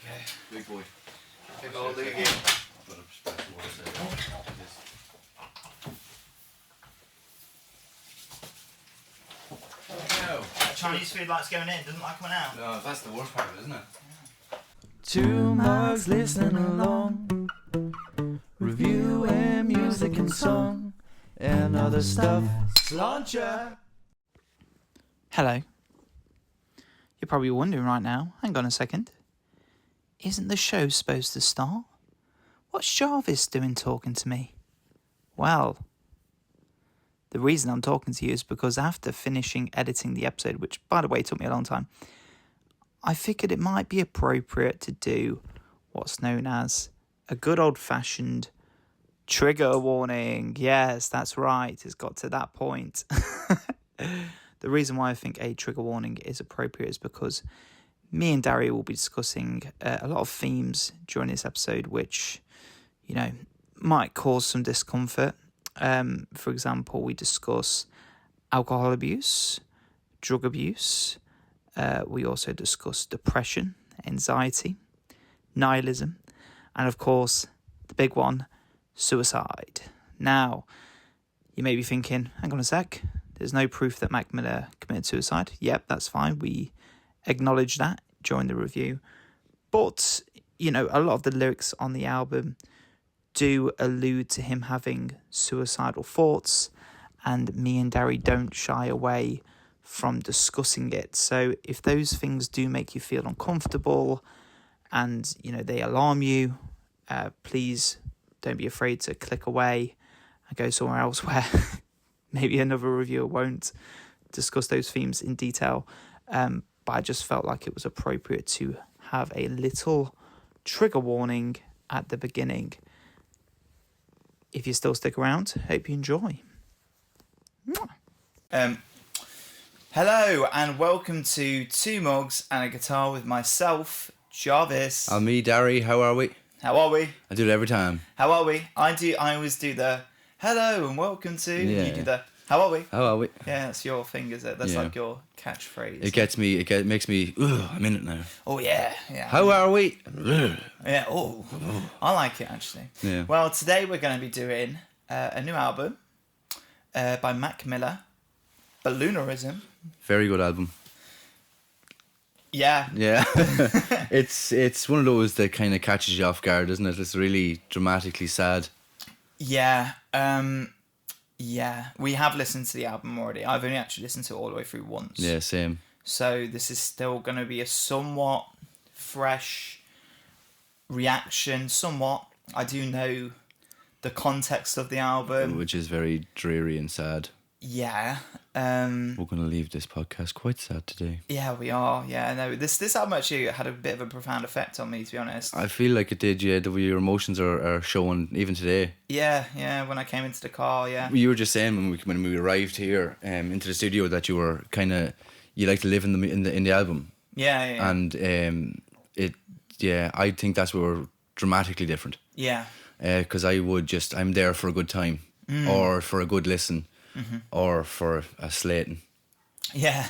Okay, big boy. Big old loogie. Chinese food likes going in, doesn't like coming out. No, that's the worst part of it, isn't it? Two mugs listening along, reviewing music and song, and other stuff. Sláinte. Hello. You're probably wondering right now, hang on a second. Isn't the show supposed to start? What's Jarvis doing talking to me? Well, the reason I'm talking to you is because after finishing editing the episode, which, by the way, took me a long time, I figured it might be appropriate to do what's known as a good old-fashioned trigger warning. Yes, that's right. It's got to that point. The reason why I think a trigger warning is appropriate is because me and Dary will be discussing a lot of themes during this episode, which, you know, might cause some discomfort. For example, we discuss alcohol abuse, drug abuse. We also discuss depression, anxiety, nihilism, and of course, the big one, suicide. Now, you may be thinking, hang on a sec, there's no proof that Mac Miller committed suicide. Yep, that's fine. We acknowledge that during the review. But, you know, a lot of the lyrics on the album do allude to him having suicidal thoughts, and me and Dary don't shy away from discussing it. So if those things do make you feel uncomfortable and, you know, they alarm you, please don't be afraid to click away and go somewhere else where maybe another reviewer won't discuss those themes in detail. But I just felt like it was appropriate to have a little trigger warning at the beginning. If you still stick around, hope you enjoy. Hello and welcome to Two Mugs and a Guitar with myself, Jarvis. And me, Dary. How are we? How are we? I do it every time. How are we? I always do the hello and welcome to. Yeah. You do the how are we? How are we? Yeah, that's your thing, is it? That's like your catchphrase. It makes me, I'm in it now. Oh yeah. How are we? Yeah, I like it actually. Yeah. Well, today we're going to be doing a new album by Mac Miller, Balloonerism. Very good album. Yeah. Yeah. It's one of those that kind of catches you off guard, isn't it? It's really dramatically sad. Yeah. Yeah. We have listened to the album already. I've only actually listened to it all the way through once. Yeah, same. So this is still going to be a somewhat fresh reaction. Somewhat. I do know the context of the album, Which is very dreary and sad. Yeah. We're going to leave this podcast quite sad today. Yeah, we are. Yeah, no. This album actually had a bit of a profound effect on me, to be honest. I feel like it did, yeah. The way your emotions are showing even today. Yeah. When I came into the car, yeah. You were just saying when we arrived here into the studio that you were kind of, you like to live in the album. Yeah. And I think that's where we're dramatically different. Yeah. Because I'm there for a good time or for a good listen. Mm-hmm. Or for a slating. Yeah.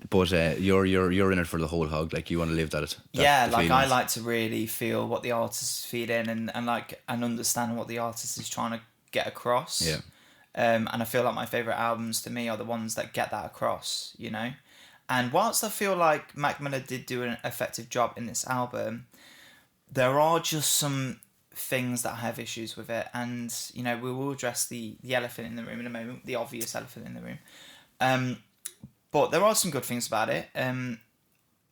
But you're in it for the whole hog. Like you want to live that. Like feelings. I like to really feel what the artist is feeling and understand what the artist is trying to get across. Yeah. And I feel like my favourite albums to me are the ones that get that across, you know? And whilst I feel like Mac Miller did do an effective job in this album, there are just some things that I have issues with it, and you know we will address the elephant in the room in a moment, the obvious elephant in the room. But there are some good things about it.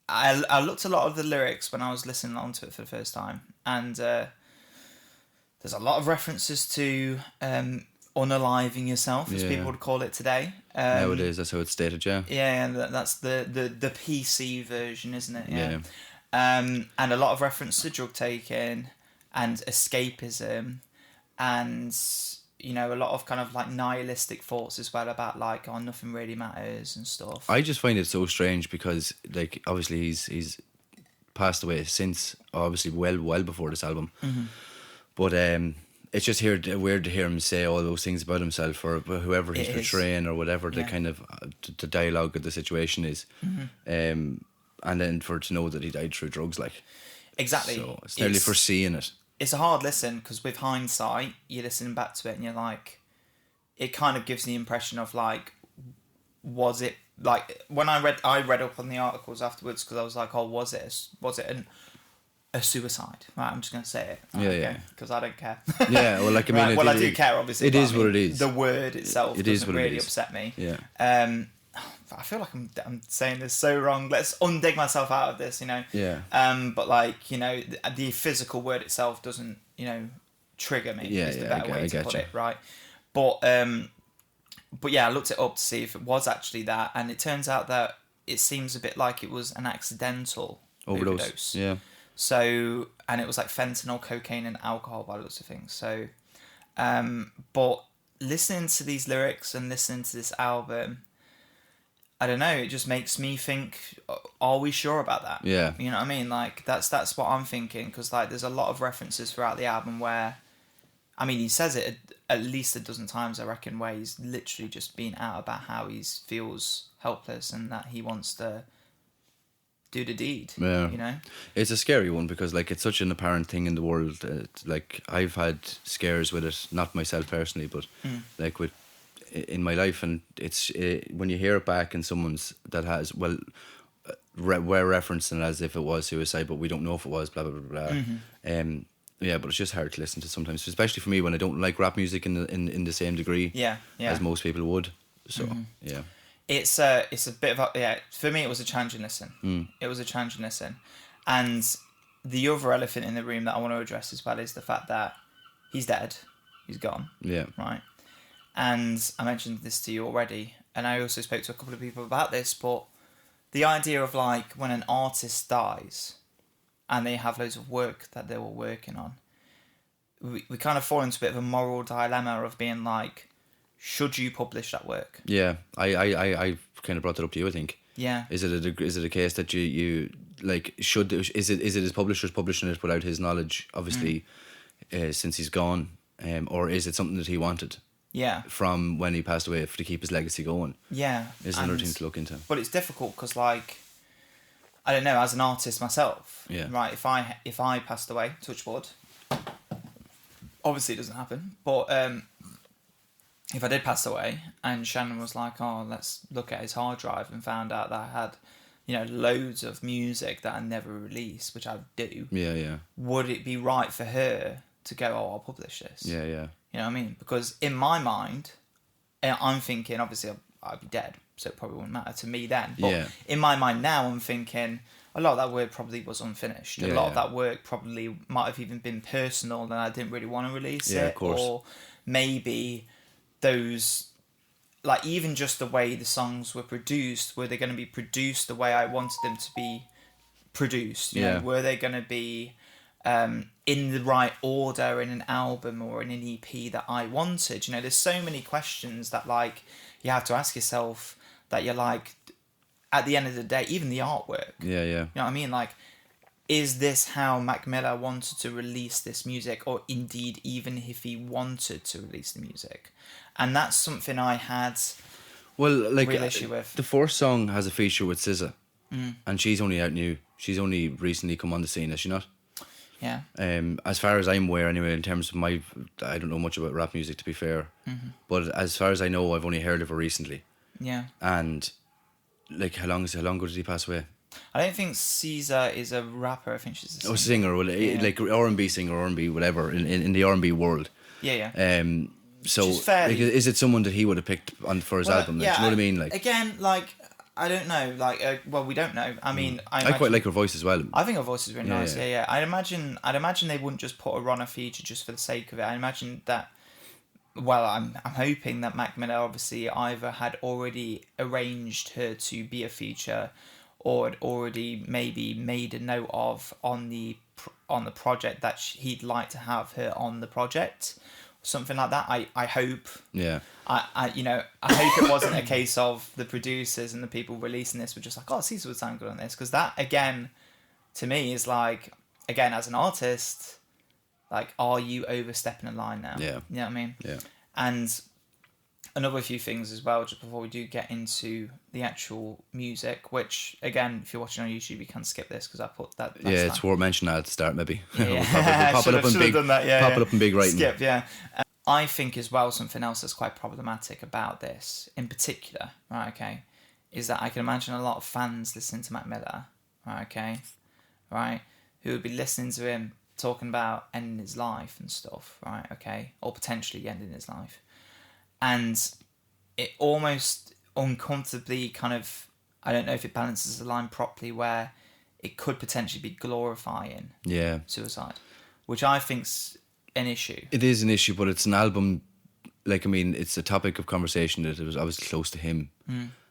I looked a lot of the lyrics when I was listening onto it for the first time, and there's a lot of references to unaliving yourself, as people would call it today. Nowadays, that's how it's stated. Yeah, that's the PC version, isn't it? Yeah. And a lot of reference to drug taking and escapism, and you know a lot of kind of like nihilistic thoughts as well about like nothing really matters and stuff. I just find it so strange because like obviously he's passed away since, obviously well before this album. Mm-hmm. But it's just weird to hear him say all those things about himself or whoever he's portraying or whatever the kind of the dialogue of the situation is. Mm-hmm. and then for to know that he died through drugs, like. Exactly. So it's nearly foreseeing it. It's a hard listen because with hindsight, you're listening back to it and you're like, it kind of gives the impression of like, was it like when I read up on the articles afterwards because I was like, oh, was it a suicide? Right, I'm just gonna say it. Yeah. Because I don't care. Yeah, well, like I mean, right, I do care obviously. It is what it is. The word itself doesn't really upset me. Yeah. I feel like I'm saying this so wrong. Let's undig myself out of this, you know. Yeah. But like, you know, the physical word itself doesn't, you know, trigger me. Yeah, is the better way to put you. it, right? But yeah, I looked it up to see if it was actually that, and it turns out that it seems a bit like it was an accidental overdose. Yeah. So, and it was like fentanyl, cocaine, and alcohol by lots of things. So, but listening to these lyrics and listening to this album, I don't know, it just makes me think, are we sure about that? Yeah. You know what I mean? Like, that's what I'm thinking, because, like, there's a lot of references throughout the album where, I mean, he says it at least a dozen times, I reckon, where he's literally just been out about how he feels helpless and that he wants to do the deed, yeah. You know? It's a scary one because, like, it's such an apparent thing in the world. Like, I've had scares with it, not myself personally, but, like, in my life, and it's when you hear it back in someone's that has we're referencing it as if it was suicide, but we don't know if it was blah blah blah blah. Yeah, but it's just hard to listen to sometimes, especially for me when I don't like rap music in the same degree as most people would. So yeah, it's a bit of a for me it was a challenging listen. It was a challenging listen, and the other elephant in the room that I want to address as well is the fact that he's dead, he's gone. Yeah, right. And I mentioned this to you already, and I also spoke to a couple of people about this, but the idea of, like, when an artist dies and they have loads of work that they were working on, we kind of fall into a bit of a moral dilemma of being like, should you publish that work? Yeah, I kind of brought that up to you, I think. Yeah. Is it a case that you like, is it his publishers publishing it without his knowledge, obviously, since he's gone, or is it something that he wanted? Yeah. From when he passed away to keep his legacy going. Yeah. Is another thing to look into. But it's difficult because, like, I don't know, as an artist myself, right, if I passed away, touch wood, obviously it doesn't happen, but if I did pass away and Shannon was like, oh, let's look at his hard drive, and found out that I had, you know, loads of music that I never released, which I do. Yeah, yeah. Would it be right for her to go, oh, I'll publish this? Yeah, yeah. You know what I mean? Because in my mind, I'm thinking, obviously, I'd be dead, so it probably wouldn't matter to me then. But in my mind now, I'm thinking, a lot of that work probably was unfinished. A lot of that work probably might have even been personal, and I didn't really want to release it. Of course. Or maybe those, like, even just the way the songs were produced, were they going to be produced the way I wanted them to be produced? You know, were they going to be in the right order in an album or in an EP that I wanted? You know, there's so many questions that, like, you have to ask yourself, that you're like, at the end of the day, even the artwork. Yeah, yeah. You know what I mean? Like, is this how Mac Miller wanted to release this music, or indeed even if he wanted to release the music? And that's something I had real issue with. The fourth song has a feature with SZA, and she's only out new. She's only recently come on the scene, is she not? Yeah. As far as I'm aware, anyway, in terms of I don't know much about rap music, to be fair. But as far as I know, I've only heard of her recently. Yeah. And, like, how long ago did he pass away? I don't think SZA is a rapper. I think she's a singer. Oh, singer, like R&B singer, R&B, whatever, in the R&B world. Yeah, yeah. So, like, is it someone that he would have picked on for his album? Like, do you know what I mean? Like, again, like, I don't know. Like, well, we don't know. I mean, I quite like her voice as well. I think her voice is really nice. Yeah. I'd imagine they wouldn't just put her on a feature just for the sake of it. I imagine that. Well, I'm hoping that Mac Miller obviously either had already arranged her to be a feature, or had already maybe made a note of on the project that he'd like to have her on the project. Something like that. I hope. Yeah. I hope it wasn't a case of the producers and the people releasing this were just like, oh, Caesar would sound good on this, because that, again, to me is like, again, as an artist, like, are you overstepping a line now? Yeah. You know what I mean? Yeah. And another few things as well, just before we do get into the actual music, which, again, if you're watching on YouTube, you can skip this because I put that. It's worth mentioning that at the start, maybe. Yeah, we'll pop it up in big, it up in big writing. Skip, yeah. I think as well, something else that's quite problematic about this, in particular, right, okay, is that I can imagine a lot of fans listening to Mac Miller, right, okay, right, who would be listening to him talking about ending his life and stuff, right, okay, or potentially ending his life. And it almost uncomfortably kind of, I don't know if it balances the line properly, where it could potentially be glorifying suicide, which I think's an issue. It is an issue, but it's an album, like, I mean, it's a topic of conversation that it was obviously close to him.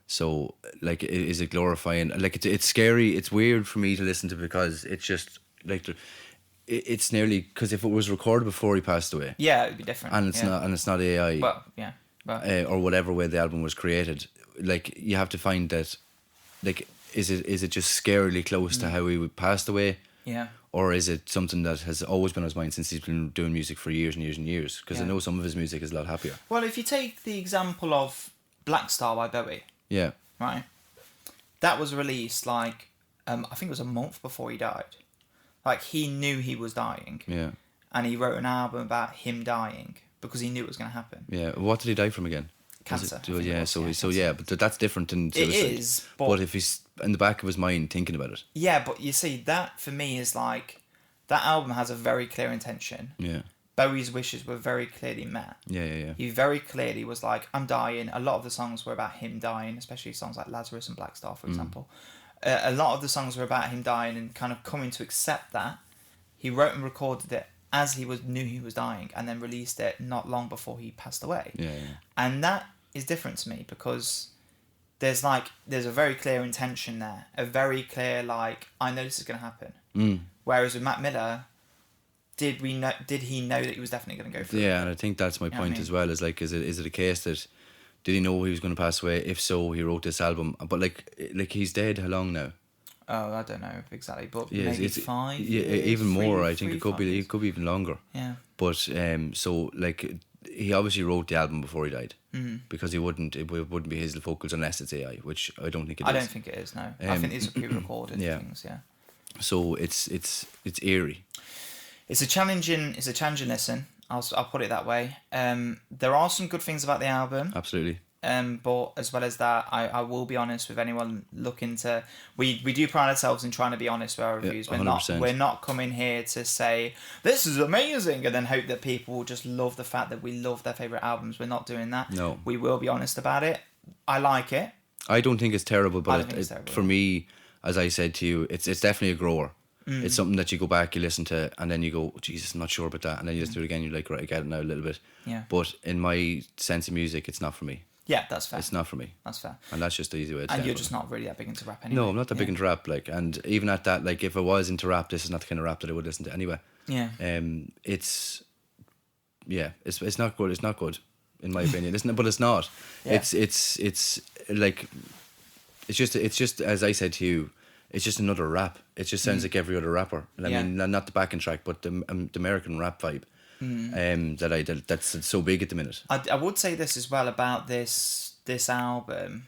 So, like, is it glorifying? Like, it's scary, it's weird for me to listen to, because it's just, like, it's nearly, because if it was recorded before he passed away, it'd be different, and it's not AI, or whatever way the album was created, like, you have to find that, like, is it just scarily close to how he passed away, or is it something that has always been on his mind since he's been doing music for years and years and years? Because I know some of his music is a lot happier. Well, if you take the example of Black Star by Bowie, right, that was released like I think it was a month before he died. Like, he knew he was dying, and he wrote an album about him dying because he knew it was going to happen. What did he die from again? Cancer. But that's different than suicide. It is, but if he's in the back of his mind thinking about it, but you see, that for me is like, that album has a very clear intention. Bowie's wishes were very clearly met. He very clearly was like, I'm dying. A lot of the songs were about him dying, especially songs like Lazarus and Black Star, for example. A lot of the songs were about him dying, and kind of coming to accept that. He wrote and recorded it as he knew he was dying, and then released it not long before he passed away. And that is different to me, because there's a very clear intention there, a very clear, like, I know this is going to happen. Whereas with Mac Miller, did he know that he was definitely going to go through it? And I think that's my point as well, is like, is it a case that, did he know he was going to pass away? If so, he wrote this album. But like he's dead how long now? Oh, I don't know exactly, but maybe 5 years, even more. I think 3, it could be. It could be even longer. But so, like, he obviously wrote the album before he died, because it wouldn't be his vocals unless it's AI, which I don't think it is. I don't think it is. No, I think these are pre-recorded things. So it's eerie. It's a challenging listen. I'll put it that way. There are some good things about the album. Absolutely. But as well as that, I will be honest with anyone looking to. We do pride ourselves in trying to be honest with our reviews. 100%. We're not coming here to say this is amazing and then hope that people will just love the fact that we love their favourite albums. We're not doing that. No. We will be honest about it. I like it. I don't think it's terrible, but for me, as I said to you, it's definitely a grower. It's something that you go back, you listen to, and then you go, oh, Jesus, I'm not sure about that. And then you listen to it again, you're like, right, I get it now a little bit. But in my sense of music, it's not for me. Yeah, that's fair. It's not for me. That's fair. And that's just the easy way to say it. And you're just not really that big into rap anyway. No, I'm not that big into rap. Like, and even at that, like, if I was into rap, this is not the kind of rap that I would listen to anyway. It's not good. It's not good, in my opinion. But it's not. It's like, it's just as I said to you, it's just another rap. It just sounds like every other rapper. And I mean, not the backing track, but the American rap vibe. That's so big at the minute. I would say this as well about this album.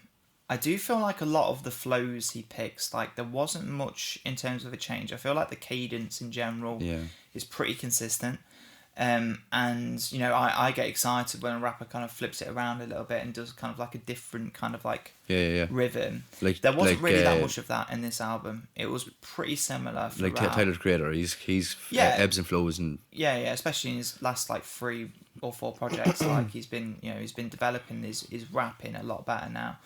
I do feel like a lot of the flows he picks, like, there wasn't much in terms of a change. I feel like the cadence in general is pretty consistent. And, you know, I get excited when a rapper kind of flips it around a little bit and does kind of like a different kind of like rhythm. Like, there wasn't really that much of that in this album. It was pretty similar throughout. Like Tyler, the Creator, he's ebbs and flows and especially in his last like 3 or 4 projects. Like, he's been developing his rapping a lot better now.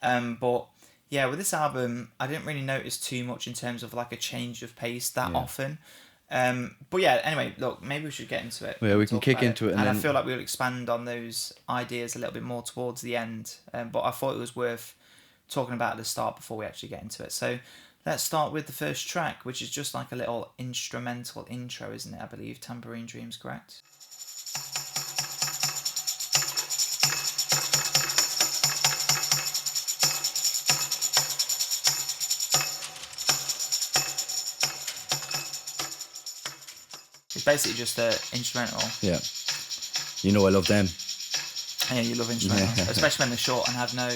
But yeah, with this album, I didn't really notice too much in terms of like a change of pace that often. But yeah, anyway, look, maybe we should get into it. Yeah, we can kick into it. And I feel like we'll expand on those ideas a little bit more towards the end. But I thought it was worth talking about at the start before we actually get into it. So let's start with the first track, which is just like a little instrumental intro, isn't it? I believe Tambourine Dream's correct. It's basically just an instrumental. Yeah. You know I love them. Yeah, you love instrumentals, especially when they're short and have no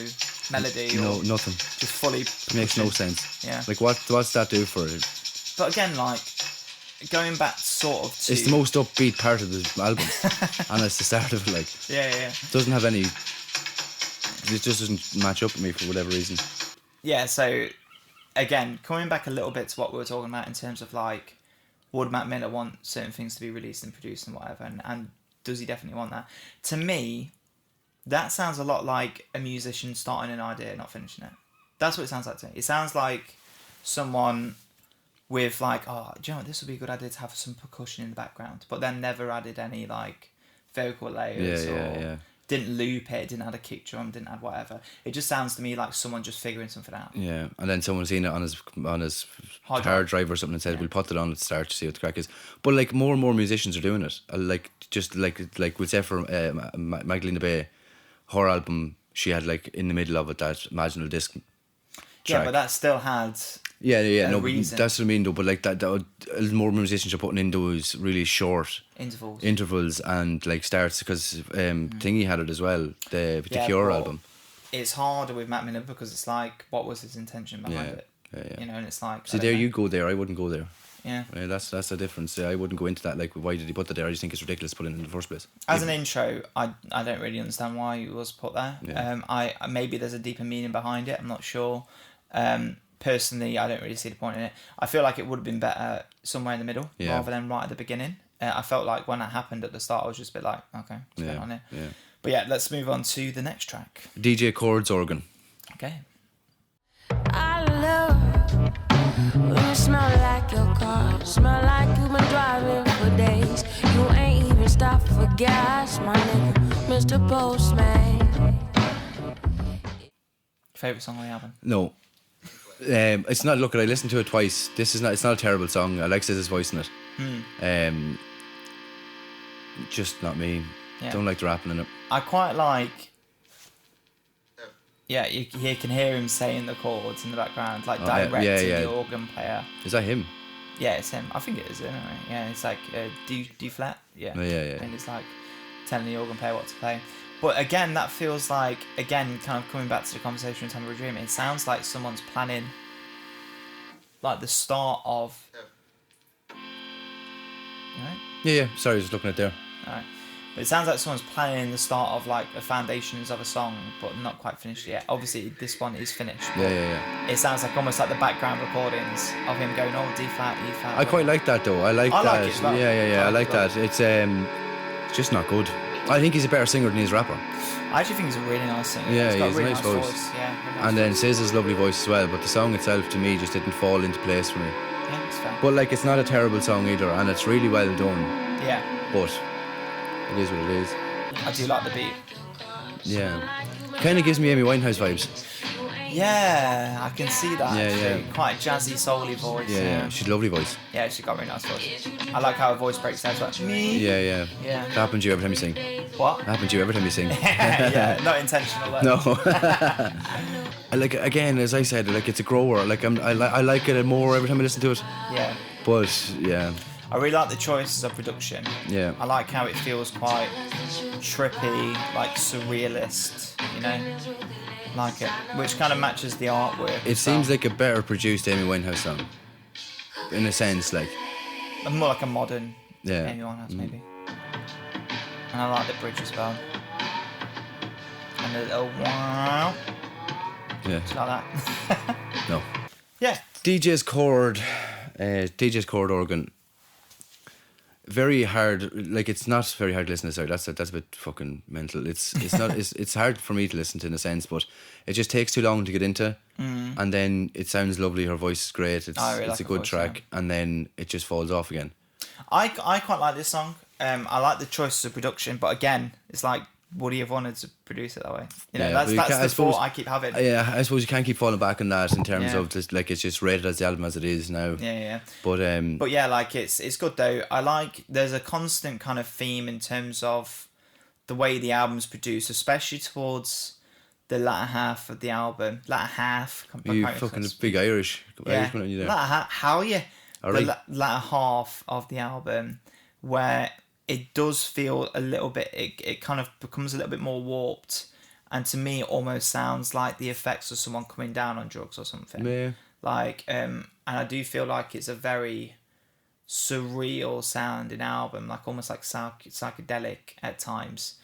melody or nothing. just fully Makes no percussion. sense. Yeah. Like what's that do for it? But again, like going back sort of to It's the most upbeat part of the album, and it's the start of it. Like, yeah. it doesn't have any. It just doesn't match up with me for whatever reason. Yeah. So again, coming back a little bit to what we were talking about in terms of like, would Mac Miller want certain things to be released and produced and whatever, and does he definitely want that? To me, that sounds a lot like a musician starting an idea and not finishing it. That's what it sounds like to me. It sounds like someone with like, oh, do you know what, this would be a good idea to have some percussion in the background, but then never added any like vocal layers or didn't loop it, didn't add a kick drum, didn't add whatever. It just sounds to me like someone just figuring something out. Yeah, and then someone's seen it on his hard drive or something and said, we'll put it on at the start to see what the crack is. But like more and more musicians are doing it. Like just like we'll say for Magdalena Bay, her album, she had like in the middle of it that marginal disc track. Yeah, but that still had no, reason. that's what I mean though. But like that more musicians are putting in those really short intervals and like starts, because Thingy had it as well, the Cure album. It's harder with Mac Miller because it's like, what was his intention behind it? Yeah. You know, and it's like, see, there you go there, I wouldn't go there. Yeah. That's the difference. I wouldn't go into that. Like, why did he put that there? I just think it's ridiculous to put it in the first place. As an intro, I don't really understand why it was put there. Yeah. I maybe there's a deeper meaning behind it. I'm not sure. Personally, I don't really see the point in it. I feel like it would have been better somewhere in the middle rather than right at the beginning. I felt like when that happened at the start, I was just a bit like, okay, what's going on here? Yeah. But yeah, let's move on to the next track. DJ Chord Organ. Okay. I love when you smell like your car, smell like you've been driving for days. You ain't even stopped for gas, my nigga, Mr. Postman. Favorite song on the album? No. It's not. Look, I listened to it twice. It's not a terrible song. I like SZA's voice in it. Just not me. Yeah. Don't like the rapping in it. I quite like. Yeah, you can hear him saying the chords in the background, like directing the organ player. Is that him? Yeah, it's him. I think it is, isn't it? Yeah, it's like D flat. Yeah. Yeah. And it's like telling the organ player what to play. But again, that feels like, again, kind of coming back to the conversation with Tambourine Dream, it sounds like someone's planning, like the start of. You know? Yeah. Sorry, I was just looking at there. Alright. But it sounds like someone's planning the start of like the foundations of a song, but not quite finished yet. Obviously, this one is finished. Yeah. It sounds like almost like the background recordings of him going, oh, D flat, E flat. I quite like that though. I like that. Like it as well. Yeah. I like that. It's just not good. I think he's a better singer than he's a rapper. I actually think he's a really nice singer. Yeah, he's got he's a really a nice voice. Yeah, really nice And then SZA's lovely voice as well. But the song itself, to me, just didn't fall into place for me. Yeah, it's fair. But like, it's not a terrible song either, and it's really well done. Yeah. But it is what it is. I do like the beat. Yeah. Kind of gives me Amy Winehouse vibes. Yeah, I can see that. Yeah, actually. yeah. Quite jazzy, soul-y voice. Yeah. She's a lovely voice. Yeah, she's got a really nice voice. I like how her voice breaks down. It's like, me. Yeah. Yeah. That happens to you every time you sing. What? That happens to you every time you sing. Yeah, not intentional. Though. No. I like, again, as I said, like, it's a grower. Like, I like it more every time I listen to it. Yeah. But yeah. I really like the choices of production. Yeah. I like how it feels quite trippy, like surrealist, you know? Like it. Which kind of matches the artwork. It seems like a better produced Amy Winehouse song. In a sense, like. More like a modern Yeah. Amy Winehouse, maybe. And I like the bridge as well. And the little wow. Yeah. Do you like that? No. Yeah. DJ's Chord Organ. Very hard. Like, it's not very hard to listen to. Sorry, that's a bit fucking mental. It's not. It's hard for me to listen to in a sense, but it just takes too long to get into. And then it sounds lovely. Her voice is great. It's like a good voice, track, and then it just falls off again. I quite like this song. I like the choices of production, but again, it's like, would he have wanted to produce it that way? You know, Yeah, that's the thought I keep having. Yeah, I suppose you can't keep falling back on that in terms Yeah. of just, like, it's just rated as the album as it is now. Yeah. But yeah, like it's good though. I like there's a constant kind of theme in terms of the way the album's produced, especially towards the latter half of the album. Latter half. you fucking big Irish. Irishman, aren't you there? Latter half. How are you? All The right. latter half of the album, where it does feel a little bit, it kind of becomes a little bit more warped, and to me it almost sounds like the effects of someone coming down on drugs or something. Yeah. Like, and I do feel like it's a very surreal sounding album, like almost like psychedelic at times.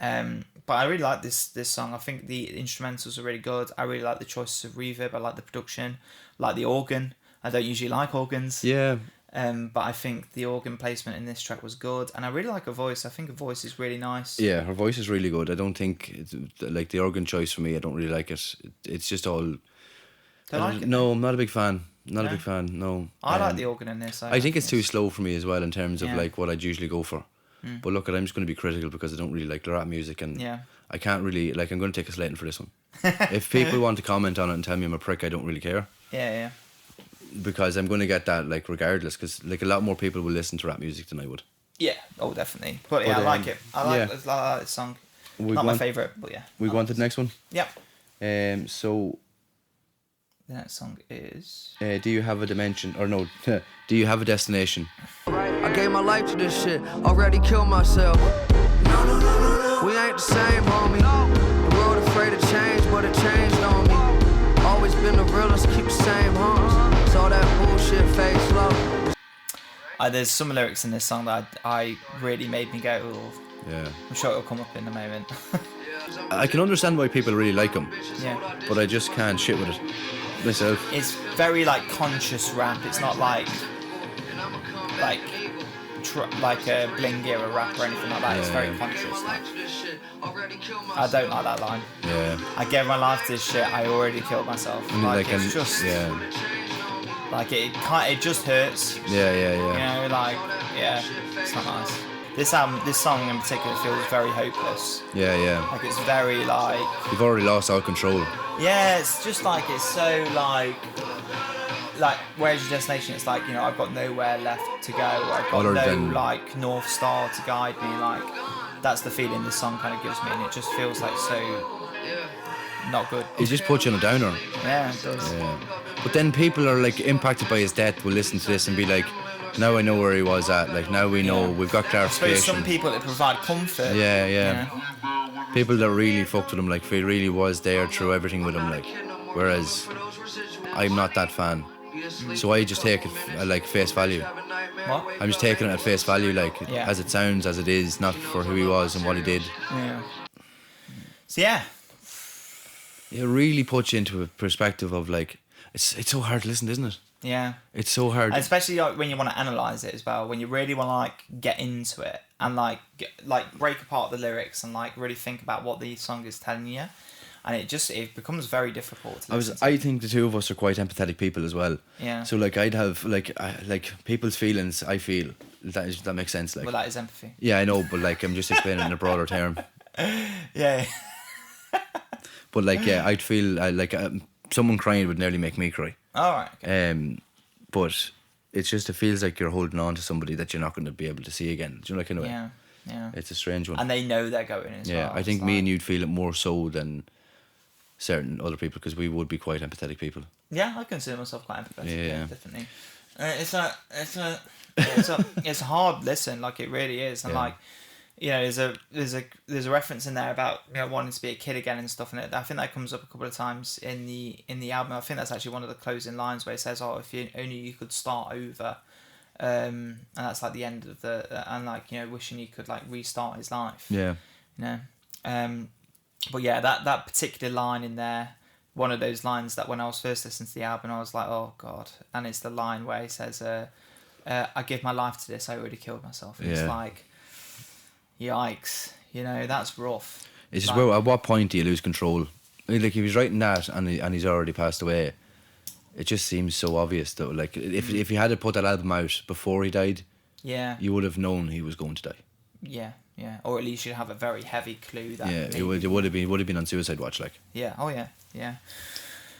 But I really like this song. I think the instrumentals are really good. I really like the choices of reverb. I like the production. I like the organ. I don't usually like organs. Yeah. But I think the organ placement in this track was good, and I really like her voice. I think her voice is really nice. Yeah, her voice is really good. I don't think like the organ choice for me. I don't really like it. It's just all. No, I'm not a big fan. Not a big fan. No. I like the organ in this. I think it's too slow for me as well in terms of like what I'd usually go for. But look, I'm just going to be critical because I don't really like rap music, and I can't really like. I'm going to take a slating for this one. If people want to comment on it and tell me I'm a prick, I don't really care. Yeah. Because I'm going to get that like regardless, because like a lot more people will listen to rap music than I would. Yeah. Oh, definitely. But yeah, I like it. I like this song. Not my favourite, but yeah. We go on to the next one. Yep. So. The next song is... do you have a dimension? Or no, do you have a destination? I gave my life to this shit, already killed myself. No. We ain't the same, homie. The world afraid of change, but it changed on me. Always been the realest, keep the same homes. Saw that bullshit fade slow. There's some lyrics in this song that I really made me go, oh. Yeah. I'm sure it'll come up in a moment. I can understand why people really like him. Yeah. But I just can't shit with it myself. It's very like conscious rap. It's not like a bling era rap or anything like that. Yeah. It's very conscious. Like, I don't like that line. Yeah. I gave my life to this shit. I already killed myself. It's just like it just hurts. Yeah. You know, like it's not nice. This song in particular feels very hopeless. Yeah. Like it's very like you've already lost all control. Yeah, it's just like it's so like where's your destination? It's like, you know, I've got nowhere left to go. I've got like North Star to guide me. Like that's the feeling this song kind of gives me, and it just feels like so not good. It just puts you on a downer. Yeah, it does. Yeah. But then people are like impacted by his death will listen to this and be like, now I know where he was at. Like now we know we've got clarification. I suppose some people that provide comfort. Yeah. People that really fucked with him, like he really was there through everything with him, like. Whereas I'm not that fan, so I just take it like face value. What? I'm just taking it at face value, like as it sounds, as it is, not for who he was and what he did. Yeah. So yeah. It really puts you into a perspective of like it's so hard to listen, isn't it? Yeah. It's so hard. And especially like when you want to analyse it as well, when you really want to like get into it and like break apart the lyrics and like really think about what the song is telling you, and it becomes very difficult. I think the two of us are quite empathetic people as well. Yeah. So like I'd have like people's feelings. I feel that makes sense. Like. Well, that is empathy. Yeah, I know, but like I'm just explaining in a broader term. Yeah. But like I'd feel like someone crying would nearly make me cry. All right. Okay. But it's just it feels like you're holding on to somebody that you're not going to be able to see again. Do you know, like in a way? Yeah. It's a strange one. And they know they're going as well. Yeah, I think me and you'd feel it more so than certain other people because we would be quite empathetic people. Yeah, I consider myself quite empathetic. Yeah. Definitely. It's a hard listen, like it really is, and like. You know, there's a reference in there about, you know, wanting to be a kid again and stuff, and I think that comes up a couple of times in the album. I think that's actually one of the closing lines where it says, "Oh, if you only you could start over," and that's like the end of and like, you know, wishing he could like restart his life. Yeah. You know, but yeah, that particular line in there, one of those lines that when I was first listening to the album, I was like, oh god, and it's the line where he says, "I give my life to this. I already killed myself." And it's like. Yikes, you know, that's rough. It's just, well, at what point do you lose control? I mean, like, if he's writing that and he's already passed away, it just seems so obvious that, like, if he had to put that album out before he died, you would have known he was going to die. Yeah, or at least you'd have a very heavy clue that. Yeah, it would have been on suicide watch, like. Yeah, oh yeah.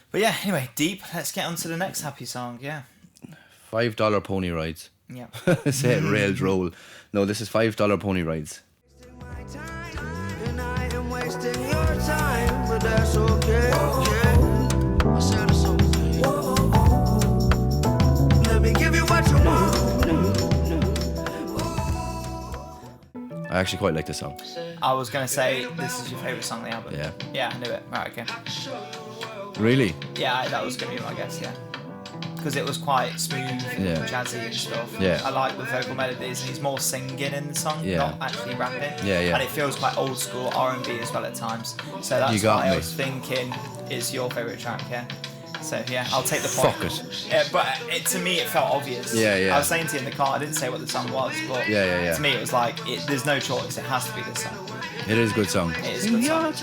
But yeah, anyway, deep. Let's get on to the next happy song. Yeah. $5 pony rides. Yeah. Say it real droll. No, this is $5 pony rides. And I am wasting your time, but that's okay. I said it's okay. Let me give you what you want. actually quite like this song. I was going to say, this is your favourite song on the album. Yeah. Yeah, I knew it. Right, okay. Really? Yeah, that was going to be my guess, yeah. Because it was quite smooth and Yeah. jazzy and stuff. Yeah. I like the vocal melodies, and he's more singing in the song, Yeah. not actually rapping. Yeah, yeah. And it feels quite old school R&B as well at times. So that's You got why me. I was thinking is your favourite track, yeah. So yeah, I'll take the point. Fuck it. Yeah, but to me it felt obvious. Yeah, yeah. I was saying to you in the car, I didn't say what the song was, but Yeah. to me it was like, there's no choice, it has to be this song. It is a good song. It is a good song.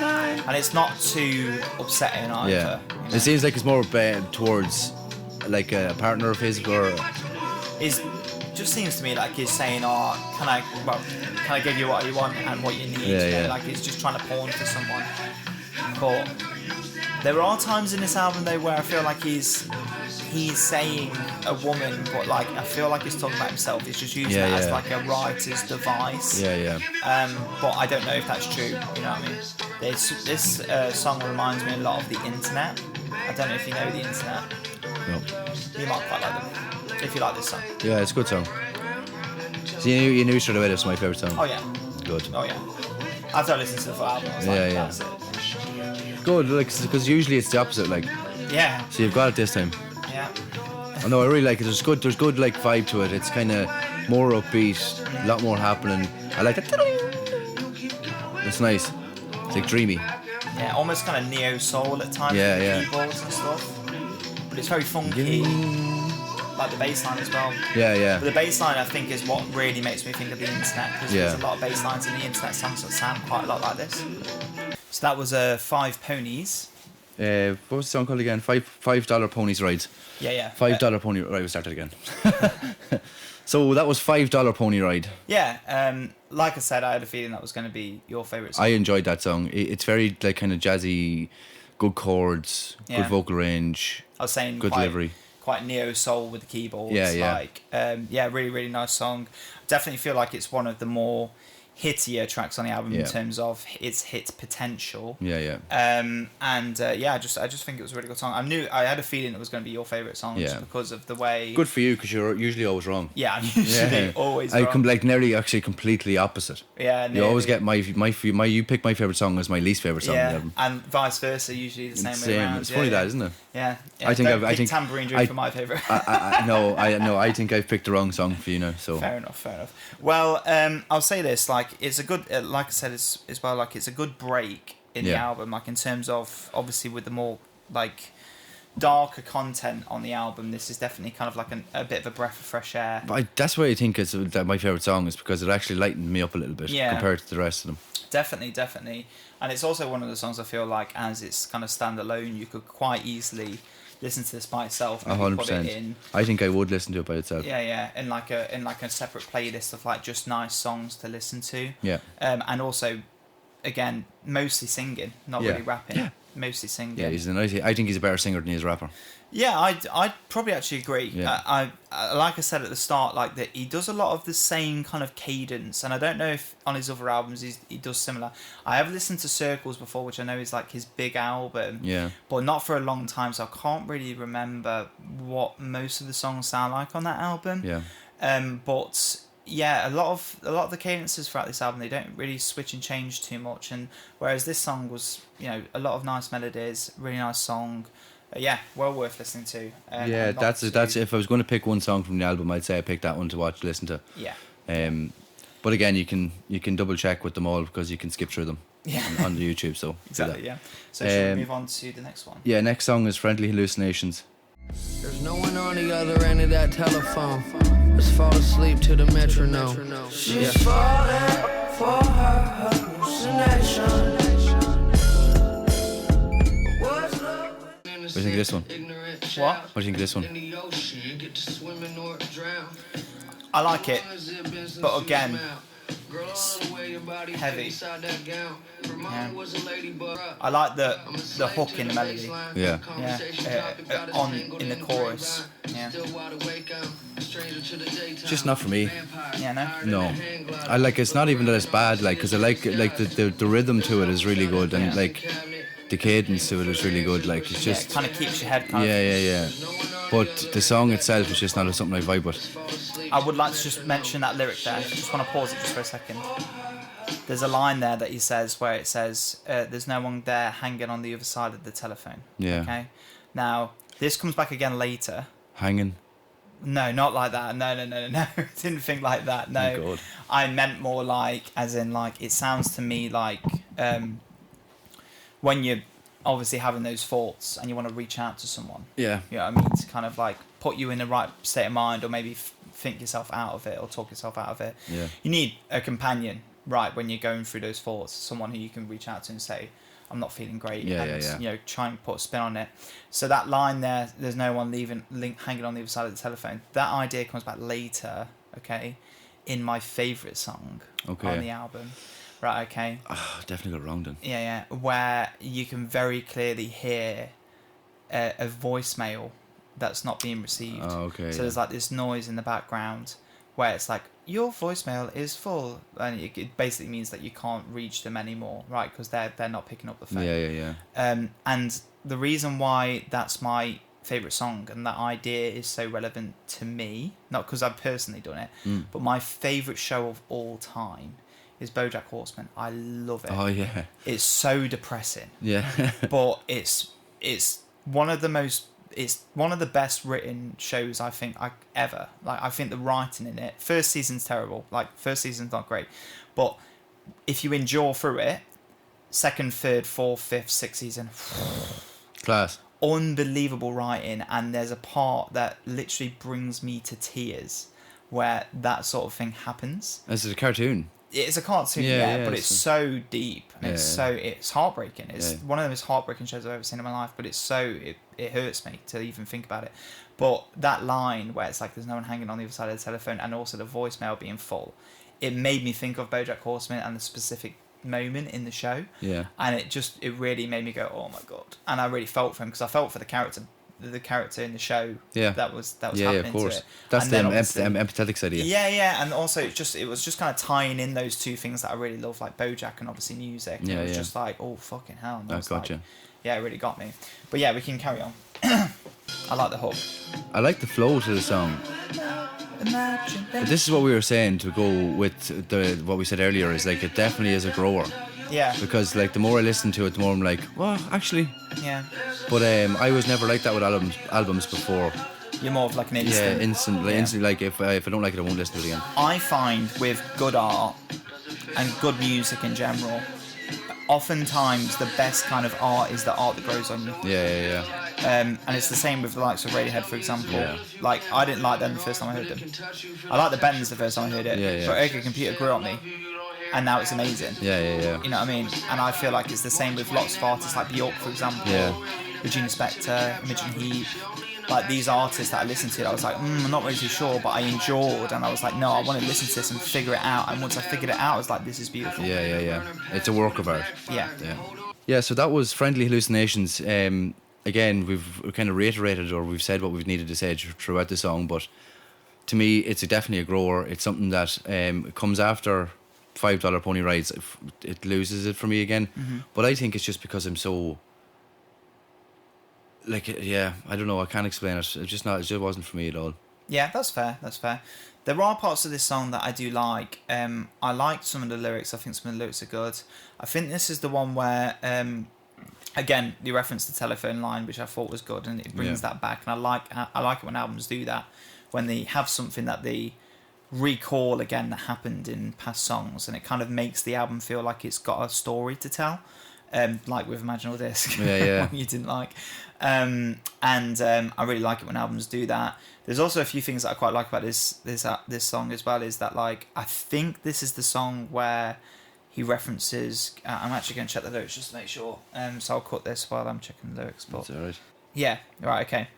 And it's not too upsetting either. Yeah. you know. It seems like it's more towards like a partner of his, or It just seems to me like he's saying, can I give you what you want and what you need? Yeah, you know, yeah. like he's just trying to pawn for someone. But there are times in this album though where I feel like he's saying a woman, but like I feel like he's talking about himself. He's just using it as like a writer's device. yeah. But I don't know if that's true. You know what I mean? This song reminds me a lot of the Internet. I don't know if you know the Internet. No. You might quite like them if you like this song. Yeah, it's a good song. So you knew straight away this was my favourite song. Oh yeah. Good. Oh yeah. After I listened to the full album, I was like, Yeah, yeah. that's it. Good, like, because usually it's the opposite, like. Yeah. So you've got it this time. Yeah. I know, I really like it. There's good like vibe to it. It's kind of more upbeat, a lot more happening. I like that. It's nice. It's like dreamy. Yeah, almost kind of neo soul at times. Yeah, with the yeah. keyboards and stuff. But it's very funky. Like the bass line as well. Yeah. But the bass line, I think, is what really makes me think of the Internet, because Yeah. there's a lot of bass lines in the Internet songs that sound quite a lot like this. So that was 5 Ponies. What was the song called again? $5 Ponies Rides. Yeah. $5 Pony Ride. We started again. So that was $5 Pony Ride. Yeah. Like I said, I had a feeling that was going to be your favourite song. I enjoyed that song. It's very like kind of jazzy, good chords, Yeah. good vocal range. I was saying Good quite, delivery. quite neo soul with the keyboards. Yeah. Like, really, really nice song. Definitely feel like it's one of the more hittier tracks on the album in terms of its hit potential. Yeah. I just think it was a really good song. I had a feeling it was going to be your favourite song just because of the way. Good for you, because you're usually always wrong. Yeah, I'm usually always I wrong. come like nearly actually completely opposite. Yeah, You always get my you pick my favourite song as my least favourite song. yeah, on the album. and vice versa. Usually the same way around. It's funny that, isn't it? Yeah. I think Don't I pick think Tambourine Dream for my favourite. I think I've picked the wrong song for you now. So Fair enough. Well, I'll say this: like, it's a good, like I said, as well, like it's a good break in the album. Like in terms of obviously with the more like darker content on the album, this is definitely kind of like a bit of a breath of fresh air. But that's why I think it's that my favourite song is because it actually lightened me up a little bit compared to the rest of them. Definitely, and it's also one of the songs I feel like as it's kind of standalone, you could quite easily listen to this by itself. 100%. I think I would listen to it by itself. Yeah, in like a separate playlist of like just nice songs to listen to. Yeah. And also, again, mostly singing, not really rapping. Yeah. Mostly singing. Yeah, I think he's a better singer than he is a rapper. Yeah, I'd probably actually agree. Yeah. I like I said at the start, like that he does a lot of the same kind of cadence, and I don't know if on his other albums he does similar. I have listened to Circles before, which I know is like his big album. Yeah. But not for a long time, so I can't really remember what most of the songs sound like on that album. Yeah. But yeah, a lot of the cadences throughout this album, they don't really switch and change too much, and whereas this song was, a lot of nice melodies, really nice song. Well worth listening to. That's if I was going to pick one song from the album, I'd say I picked that one to listen to. Yeah. But again, you can double check with them all because you can skip through them on the YouTube. So exactly, yeah. So should we move on to the next one? Yeah, next song is Friendly Hallucinations. There's no one on the other end of that telephone. Let's fall asleep to the metronome. She's falling for her hallucination. What do you think of this one? What? What do you think of this one? I like it, but again, it's heavy. Yeah. I like the hook in the melody. Yeah. In the chorus. Yeah. Just not for me. Yeah, no. No, I like. It's not even that it's bad. Like, because I like the rhythm to it is really good, and like the cadence to it is really good. Like, it's just it kind of keeps your head kind of. Yeah. But the song itself is just not something I vibe with. I would like to just mention that lyric there. I just want to pause it just for a second. There's a line there that he says where it says, "There's no one there hanging on the other side of the telephone." Yeah. Okay. Now this comes back again later. Hanging. No, not like that. No. Didn't think like that. No. Oh, God. I meant more like, as in like, it sounds to me like when you're obviously having those thoughts and you want to reach out to someone. Yeah. You know what I mean? To kind of like put you in the right state of mind, or maybe think yourself out of it, or talk yourself out of it. Yeah. You need a companion, right, when you're going through those thoughts, someone who you can reach out to and say, I'm not feeling great. Yeah, and, yeah. you know, try and put a spin on it. So that line there, there's no one hanging on the other side of the telephone. That idea comes back later, okay, in my favourite song on the album. Right, okay. Oh, definitely got it wrong then. Yeah. Where you can very clearly hear a voicemail that's not being received. Oh, okay. So there's like this noise in the background where it's like, your voicemail is full, and it basically means that you can't reach them anymore, right? Because they're not picking up the phone. Yeah. And the reason why that's my favourite song and that idea is so relevant to me, not because I've personally done it, but my favourite show of all time is BoJack Horseman. I love it. Oh, yeah. It's so depressing. Yeah. But it's one of the best written shows I think ever. Like, I think the writing in it, first season's terrible. Like, first season's not great, but if you endure through it, second, third, fourth, fifth, sixth season, Class. unbelievable writing. And there's a part that literally brings me to tears where that sort of thing happens. This is a cartoon. It's a cartoon, but it's so deep and it's heartbreaking. It's one of the most heartbreaking shows I've ever seen in my life, but it hurts me to even think about it. But that line where it's like there's no one hanging on the other side of the telephone, and also the voicemail being full, it made me think of BoJack Horseman and the specific moment in the show. Yeah. And it really made me go, oh my God. And I really felt for him, because I felt for the character in the show that was happening of course. to it. That's and the then empathetic side of you. Yeah, and also it was just kind of tying in those two things that I really love, like BoJack and obviously music. And it was just like, oh fucking hell. And I gotcha. Like, yeah, it really got me. But yeah, we can carry on. I like the hook. I like the flow to the song. But this is what we were saying to go with what we said earlier, is like it definitely is a grower. Yeah. Because like the more I listen to it, the more I'm like, well, actually. Yeah. But I was never like that with albums before. You're more of like an instant. Yeah, instantly. Like if I don't like it, I won't listen to it again. I find with good art and good music in general, oftentimes the best kind of art is the art that grows on you. Yeah. And it's the same with the likes of Radiohead, for example. Yeah. Like, I didn't like them the first time I heard them. I liked the Bends the first time I heard it. Yeah. But OK Computer grew on me. And now it's amazing. Yeah. You know what I mean? And I feel like it's the same with lots of artists like Bjork, for example. Yeah. Regina Spektor, Imogen Heap. Like, these artists that I listened to, I was like, I'm not really too sure, but I endured. And I was like, no, I want to listen to this and figure it out. And once I figured it out, I was like, this is beautiful. Yeah. It's a work of art. Yeah, so that was Friendly Hallucinations. Again, we've kind of reiterated, or we've said what we've needed to say throughout the song, but to me, it's definitely a grower. It's something that comes after $5 Pony Rides. It loses it for me again. Mm-hmm. But I think it's just because I'm so... Like, yeah, I don't know, I can't explain it. It just wasn't for me at all. Yeah, that's fair. There are parts of this song that I do like. I like some of the lyrics. I think some of the lyrics are good. I think this is the one where, again, you referenced the telephone line, which I thought was good, and it brings that back. And I like it when albums do that, when they have something that they recall again that happened in past songs, and it kind of makes the album feel like it's got a story to tell. Like with Imaginal Disc, you didn't like. And I really like it when albums do that. There's also a few things that I quite like about this song as well, is that, like, I think this is the song where he references... I'm actually going to check the lyrics just to make sure. So I'll cut this while I'm checking the lyrics. But That's alright. yeah, right, okay.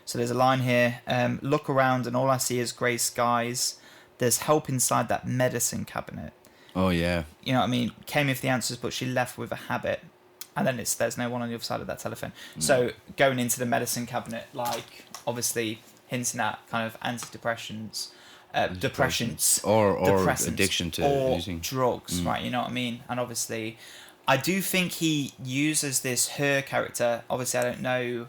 So there's a line here. Look around and all I see is grey skies. There's help inside that medicine cabinet. Oh, yeah. You know what I mean? Came with the answers, but she left with a habit. And then there's no one on the other side of that telephone. So going into the medicine cabinet, like, obviously hinting at kind of antidepressants, depressions, or depressants, addiction to or using drugs, right? You know what I mean? And obviously, I do think he uses her character. Obviously, I don't know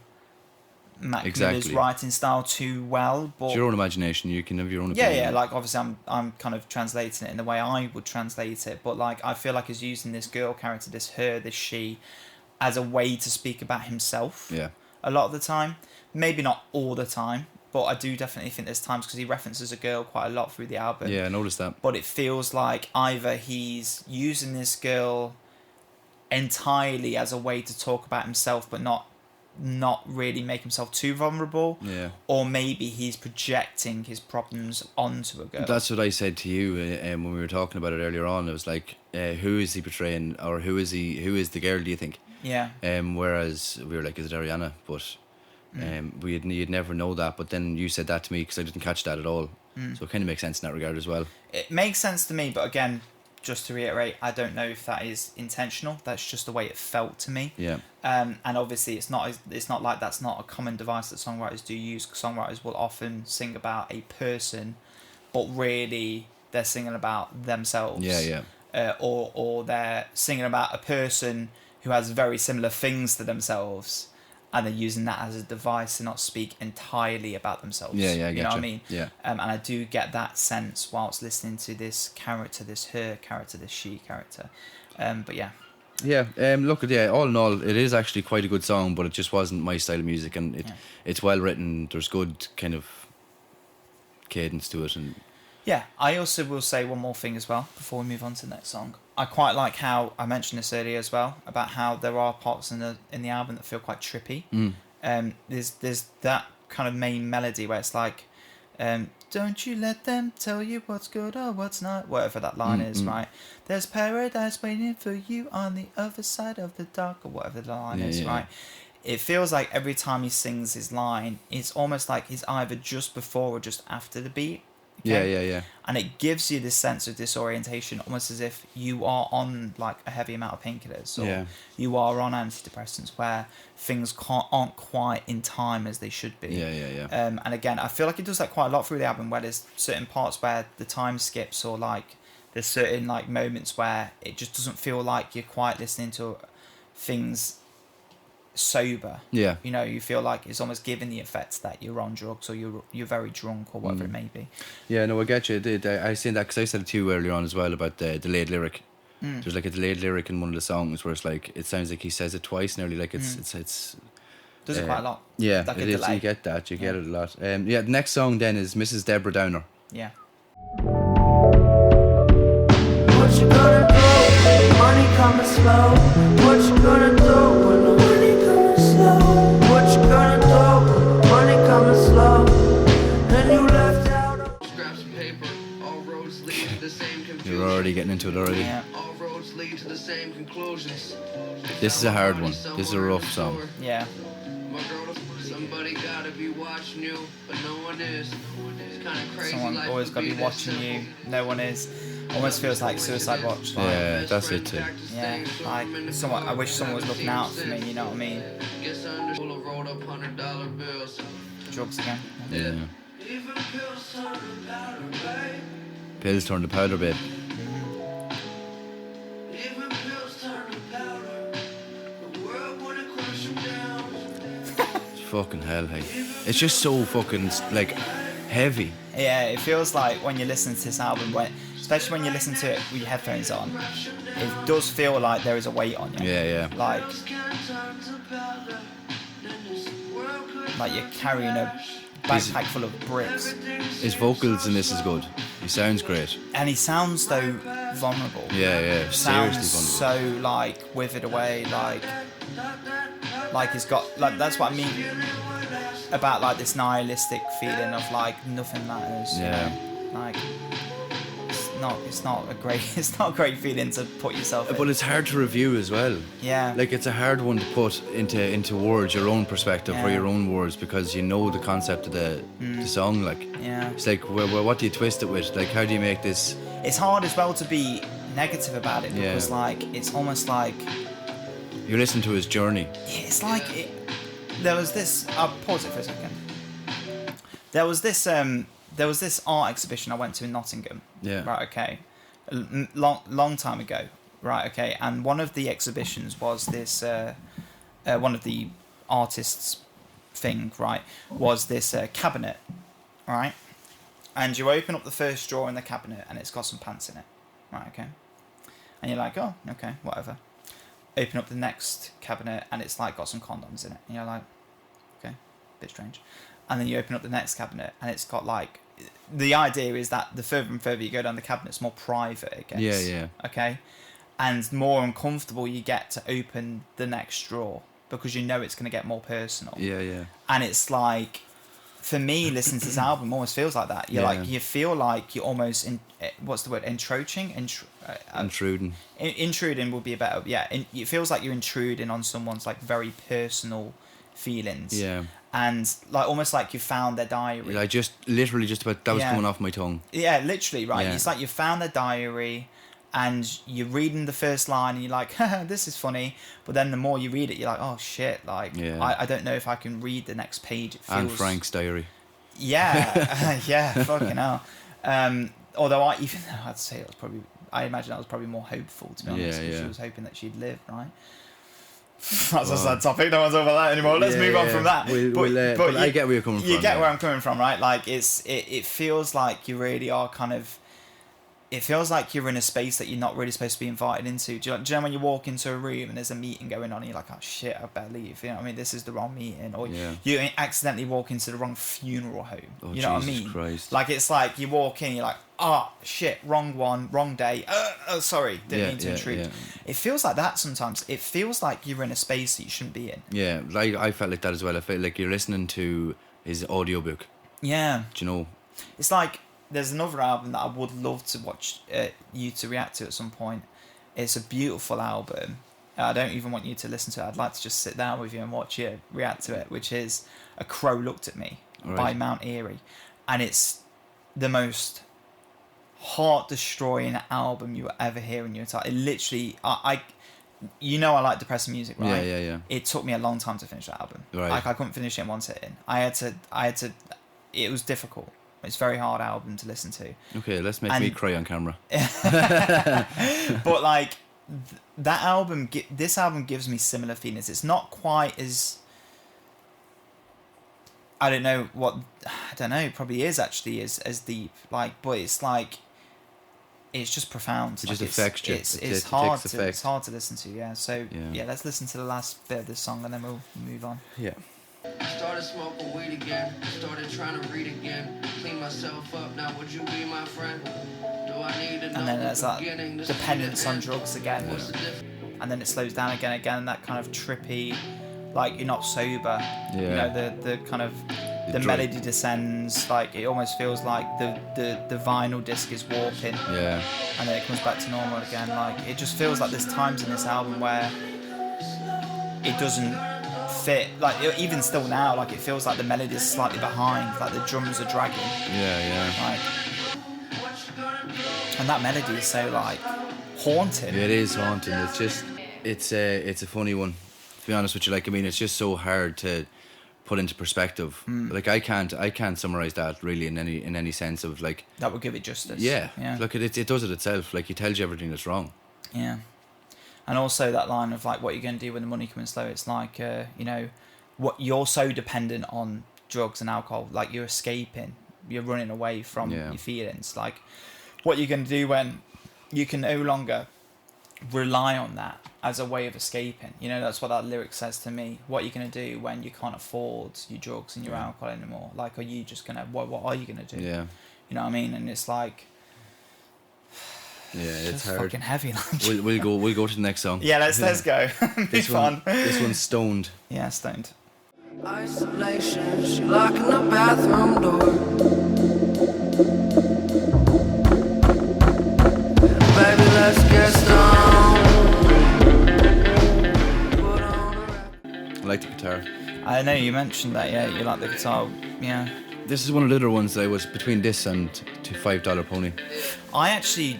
Mac Exactly. Miller's writing style too well. But It's your own imagination. You can have your own yeah, opinion. yeah. Like obviously, I'm kind of translating it in the way I would translate it. But like, I feel like he's using this girl character, this her, this she, as a way to speak about himself. Yeah. A lot of the time, maybe not all the time, but I do definitely think there's times because he references a girl quite a lot through the album. Yeah, I noticed that. But it feels like either he's using this girl entirely as a way to talk about himself, but not really make himself too vulnerable. Yeah. Or maybe he's projecting his problems onto a girl. That's what I said to you when we were talking about it earlier on. It was like, who is he portraying, or who is the girl? Do you think? Yeah. Whereas we were like, is it Ariana? But you'd never know that. But then you said that to me because I didn't catch that at all. So it kind of makes sense in that regard as well. It makes sense to me, but again, just to reiterate, I don't know if that is intentional. That's just the way it felt to me. Yeah. And obviously, it's not like that's not a common device that songwriters do use. Songwriters will often sing about a person, but really they're singing about themselves. Yeah, yeah. Or they're singing about a person who has very similar things to themselves, and they're using that as a device to not speak entirely about themselves. Yeah, yeah, I you get know what I you. mean? Yeah. And I do get that sense whilst listening to this character, this her character, this she character. But yeah. Yeah, look, yeah, all in all, it is actually quite a good song, but it just wasn't my style of music, and it's well written. There's good kind of cadence to it, and Yeah, I also will say one more thing as well before we move on to the next song. I quite like how I mentioned this earlier as well about how there are parts in the album that feel quite trippy. There's that kind of main melody where it's like, don't you let them tell you what's good or what's not, whatever that line is, right? There's paradise waiting for you on the other side of the dark, or whatever the line is, right? It feels like every time he sings his line, it's almost like he's either just before or just after the beat. Okay? Yeah. And it gives you this sense of disorientation, almost as if you are on like a heavy amount of painkillers, or you are on antidepressants, where things aren't quite in time as they should be. Yeah. And again, I feel like it does that quite a lot through the album, where there's certain parts where the time skips, or like there's certain like moments where it just doesn't feel like you're quite listening to things sober. Yeah. You know, you feel like it's almost giving the effect that you're on drugs, or you're very drunk, or whatever it may be. Yeah, no, I get you. I seen that because I said it to you earlier on as well about the delayed lyric. There's like a delayed lyric in one of the songs where it's like, it sounds like he says it twice nearly, like it's Does it quite a lot. yeah, Like a it is. delay. You get that. You get it a lot. Yeah, the next song then is Mrs. Deborah Downer. Yeah. What you gonna do? Money coming slow. What you gonna do when the money coming slow? What you gonna do? Money coming slow. And you left out scraps of paper. All roads lead to the same conclusion. You're already getting into it already. Yeah. All roads lead to the same conclusions. This is a hard one. This is a rough song. Yeah. My girl, somebody gotta be watching you, but no one is. It's kind of crazy. Someone life always would got to be this watching simple. you. No one is. Almost feels like Suicide Watch. Like, Yeah, that's it too. yeah. Like someone. I wish someone was looking out for me. You know what I mean? Guess under full of rolled up $100 bills. Drugs again. Yeah. Even pills turn to powder, babe. Pills turn to powder, babe. Even pills turn to powder. The world wouldn't crush you down. It's fucking hell, hey. It's just so fucking like heavy. Yeah, it feels like when you listen to this album, especially when you listen to it with your headphones on, it does feel like there is a weight on you. Yeah. Like you're carrying a backpack full of bricks. His vocals in this is good. He sounds great. And he sounds so vulnerable. Yeah. Sounds Seriously vulnerable. so like withered away, like he's got like that's what I mean about like this nihilistic feeling of like nothing matters. Yeah. You know? Like it's not a great feeling to put yourself in. But it's hard to review as well. Yeah. Like it's a hard one to put into words, your own perspective or Yeah. your own words, because you know the concept of the song. Like Yeah. it's like what do you twist it with? Like how do you make this? It's hard as well to be negative about it because Yeah. like it's almost like You listen to his journey. it's like there was this. I'll pause it for a second. There was this art exhibition I went to in Nottingham. Yeah. Right. Okay. Long time ago. Right. Okay. And one of the exhibitions was this. One of the artists thing, right, was this cabinet, right? And you open up the first drawer in the cabinet and it's got some pants in it, right, okay? And you're like, oh, okay, whatever. Open up the next cabinet and it's like got some condoms in it. And you're like, okay, bit strange. And then you open up the next cabinet and it's got like, the idea is that the further and further you go down the cabinet, it's more private, it gets. Yeah. Okay? And more uncomfortable you get to open the next drawer because you know it's going to get more personal. Yeah. And it's like, for me, listening to this album almost feels like that. You're like, you feel like you're almost what's the word? Intruding. Intruding would be a better. Yeah, it feels like you're intruding on someone's like very personal feelings. Yeah. And like almost like you found their diary. I just literally just about that was coming off my tongue. Yeah, literally, right. Yeah. It's like you found their diary. And you're reading the first line and you're like, haha, this is funny. But then the more you read it, you're like, oh shit, like, I don't know if I can read the next page. It feels... And Frank's diary. Yeah, yeah, fucking hell. Although I'd say I imagine that was probably more hopeful, to be honest, because she was hoping that she'd live, right? That's a sad topic, no one's over that anymore. Let's move on from that. But I get where you're coming from. You get where I'm coming from, right? Like, it feels like you really are kind of... It feels like you're in a space that you're not really supposed to be invited into. Do you know when you walk into a room and there's a meeting going on and you're like, oh shit, I better leave. You know what I mean? This is the wrong meeting. Or you accidentally walk into the wrong funeral home. You know what I mean? Christ. Like, it's like you walk in, you're like, oh shit, wrong one, wrong day. Sorry, didn't mean to intrude. Yeah. It feels like that sometimes. It feels like you're in a space that you shouldn't be in. Yeah, like I felt like that as well. I felt like you're listening to his audiobook. Yeah. Do you know? It's like... There's another album that I would love to watch you to react to at some point. It's a beautiful album. I don't even want you to listen to it. I'd like to just sit down with you and watch you react to it, which is A Crow Looked at Me by Mount Eerie. And it's the most heart-destroying album you will ever hear in your entire... It literally... I like depressing music, right? Yeah. It took me a long time to finish that album. Right. Like, I couldn't finish it in one sitting. I had to... It was difficult. It's a very hard album to listen to. Okay, let's make me cry on camera. But like that album, this album gives me similar feelings. It's not quite as probably is actually as deep. Like, but it's like it's just profound. It just affects you. It's hard to listen to. Yeah. So yeah, let's listen to the last bit of this song and then we'll move on. Yeah. Started smoking weed again, started trying to read again, clean myself up, now would you be my friend? Do I need to know? And then there's that dependence on drugs again. And then it slows down again, and that kind of trippy, like you're not sober. Yeah. You know, the kind of the melody descends, like it almost feels like the vinyl disc is warping. Yeah. And then it comes back to normal again. Like it just feels like there's times in this album where it doesn't fit, like even still now, like it feels like the melody is slightly behind, like the drums are dragging. Yeah. Like, and that melody is so like haunting. It is haunting. It's just, it's a funny one, to be honest with you. Like, I mean, it's just so hard to put into perspective. Like I can't summarize that really in any sense of like that would give it justice. Yeah. Look, it does it itself. Like, it tells you everything that's wrong. Yeah. And also that line of like, what you're going to do when the money comes slow. It's like, what you're so dependent on drugs and alcohol, like you're escaping, you're running away from your feelings. Like, what you're going to do when you can no longer rely on that as a way of escaping. You know, that's what that lyric says to me. What are you going to do when you can't afford your drugs and your alcohol anymore? Like, are you just going to, what are you going to do? Yeah. You know what I mean? And it's like, yeah, it's hard. Fucking heavy. Like. We'll go to the next song. Yeah, let's go. Be fun. This one's Stoned. Yeah, Stoned. Isolation, she locking the bathroom door. Baby, let's get stoned. I like the guitar. I know you mentioned that. Yeah, you like the guitar. Yeah. This is one of the other ones that I was between this and to $5 Pony. I actually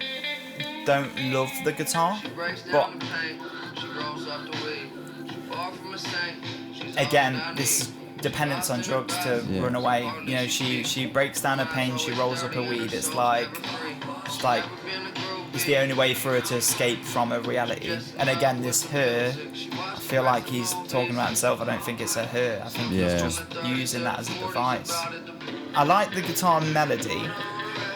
don't love the guitar, but again, this dependence on drugs to run away. You know, she breaks down her pain, she rolls up her weed. It's like it's the only way for her to escape from her reality. And again, this her, I feel like he's talking about himself. I don't think it's a her. I think he's just using that as a device. I like the guitar melody.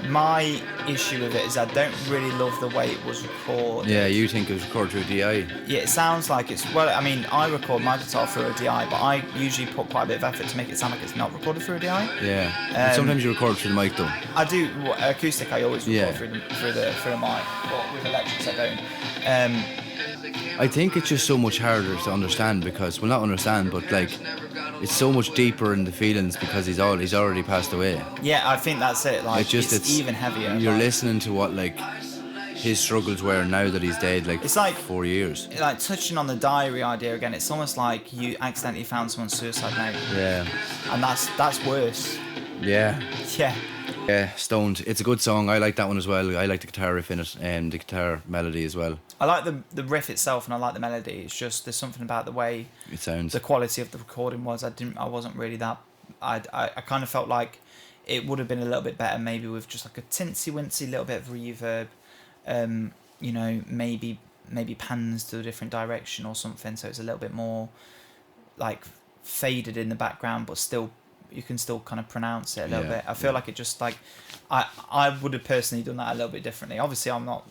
My issue with it is I don't really love the way it was recorded. Yeah, you think it was recorded through a DI? Yeah, it sounds like it's... Well, I mean, I record my guitar through a DI, but I usually put quite a bit of effort to make it sound like it's not recorded through a DI. Yeah. And sometimes you record through the mic, though. I do. Acoustic, I always record through the mic, but with electrics, I don't. I think it's just so much harder to understand because, well, not understand, but like, it's so much deeper in the feelings because he's already passed away. Yeah, I think that's it. Like, it's even heavier. You're listening to what like his struggles were now that he's dead. Like, it's like 4 years. Like touching on the diary idea again. It's almost like you accidentally found someone's suicide note. Yeah. And that's worse. Yeah. Yeah. Yeah, Stoned. It's a good song. I like that one as well. I like the guitar riff in it and the guitar melody as well. I like the riff itself and I like the melody. It's just there's something about the way it sounds. The quality of the recording was. I wasn't really that. I kind of felt like it would have been a little bit better maybe with just like a tinsy wincy little bit of reverb. You know, maybe pans to a different direction or something, so it's a little bit more like faded in the background, but still. You can still kind of pronounce it a little bit. I feel like it just like I would have personally done that a little bit differently. Obviously, I'm not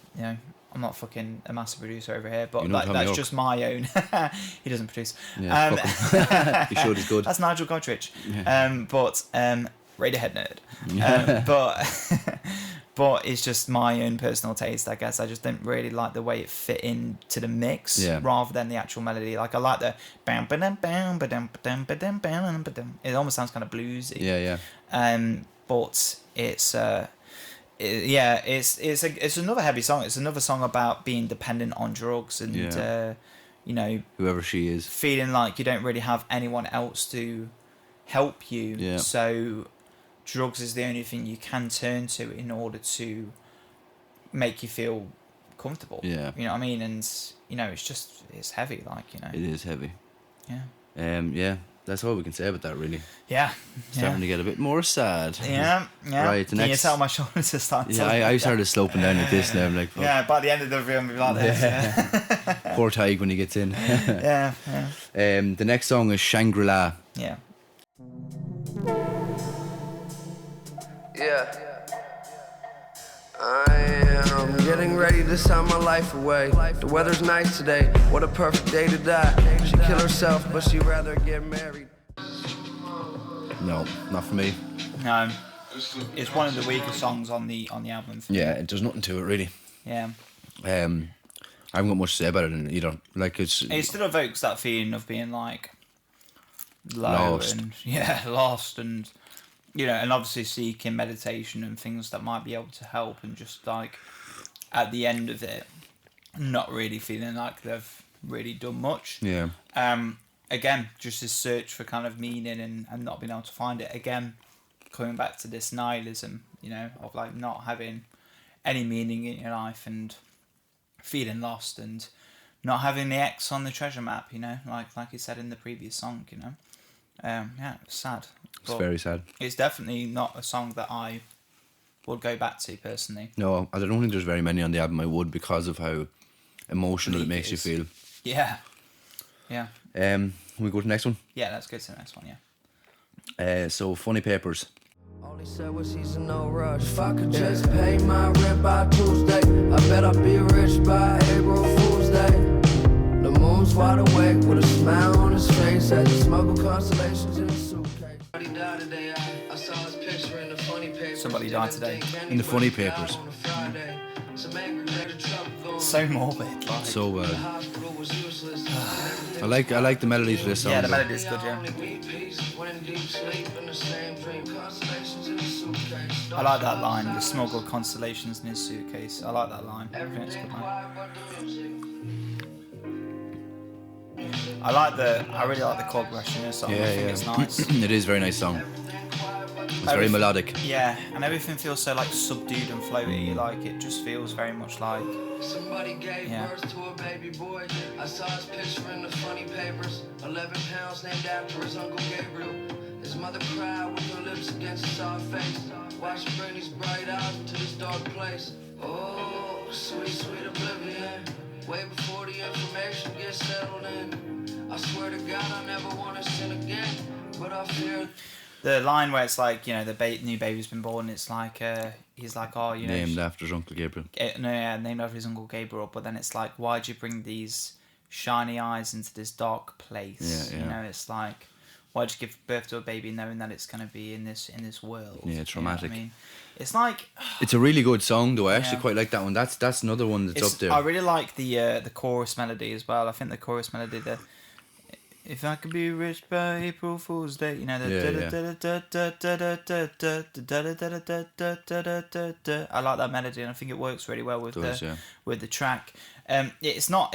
fucking a massive producer over here, but like, that's just my own. He doesn't produce. Yeah, he showed he's good. That's Nigel Godrich. Yeah. But Radiohead nerd. But it's just my own personal taste, I guess. I just didn't really like the way it fit into the mix rather than the actual melody. Like I like the bam ba-dum bam ba-dum ba-dum ba-dum ba-dum. It almost sounds kind of bluesy. Yeah. But it's it's another heavy song. It's another song about being dependent on drugs and you know, whoever she is, feeling like you don't really have anyone else to help you. Yeah. So drugs is the only thing you can turn to in order to make you feel comfortable. Yeah. You know what I mean? And, you know, it's heavy, like, you know. It is heavy. Yeah. Yeah, that's all we can say about that, really. Yeah. Starting to get a bit more sad. Yeah. Right, Can you tell my shoulders are starting to... Yeah, I started sloping down like this now. I'm like, yeah, by the end of the review, I'm like this. Yeah. Poor Tig when he gets in. Yeah. The next song is Shangri-La. Yeah. Yeah. I am getting ready to sign my life away. The weather's nice today. What a perfect day to die. She killed herself, but she'd rather get married. No, not for me. No. It's one of the weaker songs on the album. Yeah, there's nothing to it really. Yeah. I haven't got much to say about it either. Like it still evokes that feeling of being like lost and you know, and obviously seeking meditation and things that might be able to help, and just like at the end of it, not really feeling like they've really done much. Yeah. Again, just this search for kind of meaning and not being able to find it. Again, coming back to this nihilism, you know, of like not having any meaning in your life and feeling lost and not having the X on the treasure map, you know, like he said in the previous song, you know. Yeah, it's sad. It's very sad. It's definitely not a song that I would go back to personally. No, I don't think there's very many on the album I would, because of how emotional it makes you feel. Yeah. We go to the next one? Yeah, let's go to the next one, yeah. So, Funny Papers. All he said was he's in no rush. If I could just pay my rent by Tuesday, I bet I'd be rich by April Fool's Day. The moon's wide awake with a smile on his face as he smuggled constellations in a suitcase. Somebody died today. In the Funny Papers. So morbid. Like. So I like the melody to this song. Yeah, the melody is good, yeah. I like that line, the smuggled constellations in his suitcase. I like that line. I think it's a good line. I really like the chord progression in this song. I think it's nice. It is a very nice song. It's very melodic. Yeah, and everything feels so like subdued and floaty. Like it just feels very much like. Somebody gave birth to a baby boy. I saw his picture in the Funny Papers. 11 pounds named after his Uncle Gabriel. His mother cried with her lips against his soft face. Watch her bring these bright eyes into this dark place. Oh, sweet, sweet oblivion. Way before the information gets settled in. I swear to God I never want to sin again. But I fear... The line where it's like, you know, the new baby's been born, it's like, he's like, oh, you know... Named after his Uncle Gabriel. Named after his Uncle Gabriel. But then it's like, why'd you bring these shiny eyes into this dark place? Yeah. You know, it's like, why'd you give birth to a baby knowing that it's going to be in this world? Yeah, traumatic. You know what I mean? It's like... It's a really good song, though. I actually quite like that one. That's another one that's up there. I really like the chorus melody as well. I think the chorus melody, if I could be rich by April Fool's Day, you know, I like that melody, and I think it works really well with the track. It's up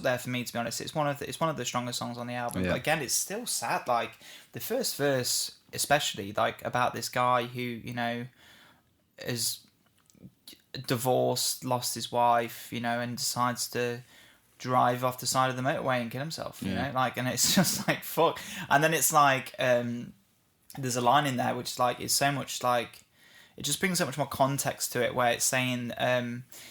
there for me, to be honest. It's one of the strongest songs on the album. Yeah. But again, it's still sad. Like the first verse, especially, like about this guy who, you know, is divorced, lost his wife, you know, and decides to drive off the side of the motorway and kill himself, you know, like, and it's just like, fuck. And then it's like, there's a line in there which is like, it's so much like, it just brings so much more context to it, where it's saying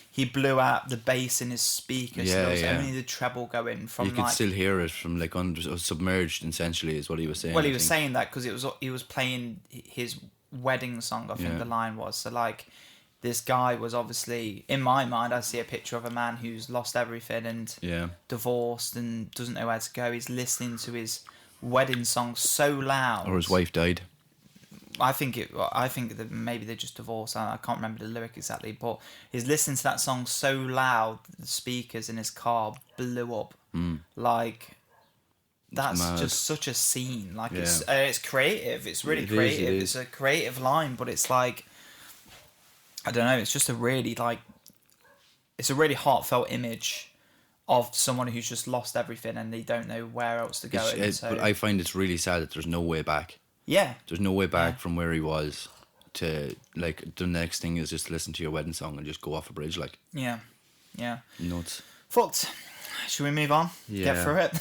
he blew out the bass in his speaker, so there was only the treble going from. You could still hear it from like submerged, essentially, is what he was saying. Well, he was saying that because he was playing his wedding song, I think the line was. So like, this guy was obviously, in my mind, I see a picture of a man who's lost everything and divorced and doesn't know where to go. He's listening to his wedding song so loud. Or his wife died. I think that maybe they just divorced. I can't remember the lyric exactly, but he's listening to that song so loud the speakers in his car blew up. Like, that's just such a scene. Like, it's creative. It's really creative. It's a creative line, but it's like, I don't know, it's just it's a really heartfelt image of someone who's just lost everything and they don't know where else to go. But I find it's really sad that there's no way back. Yeah. There's no way back from where he was to, like, the next thing is just to listen to your wedding song and just go off a bridge, like. Yeah. Nuts. Fucked. Should we move on? Yeah. Get through it?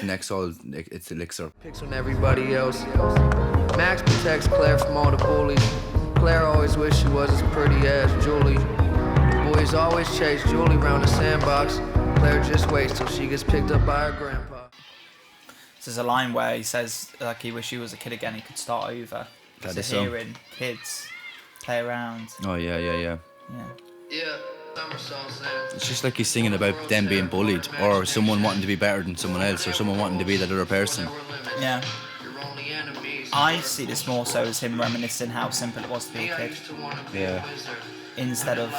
Next all, it's Elixir. Picks on everybody else. Max protects Claire from all the bullies. Claire always wished she was as pretty as Julie. The boys always chase Julie around the sandbox. Claire just waits till she gets picked up by her grandpa. There's a line where he says, like, he wished he was a kid again, he could start over. So hearing kids play around. Oh, yeah. Yeah. It's just like he's singing about them being bullied, or someone wanting to be better than someone else, or someone wanting to be that other person. Yeah. I see this more so as him reminiscing how simple it was to be a kid. Yeah. Instead of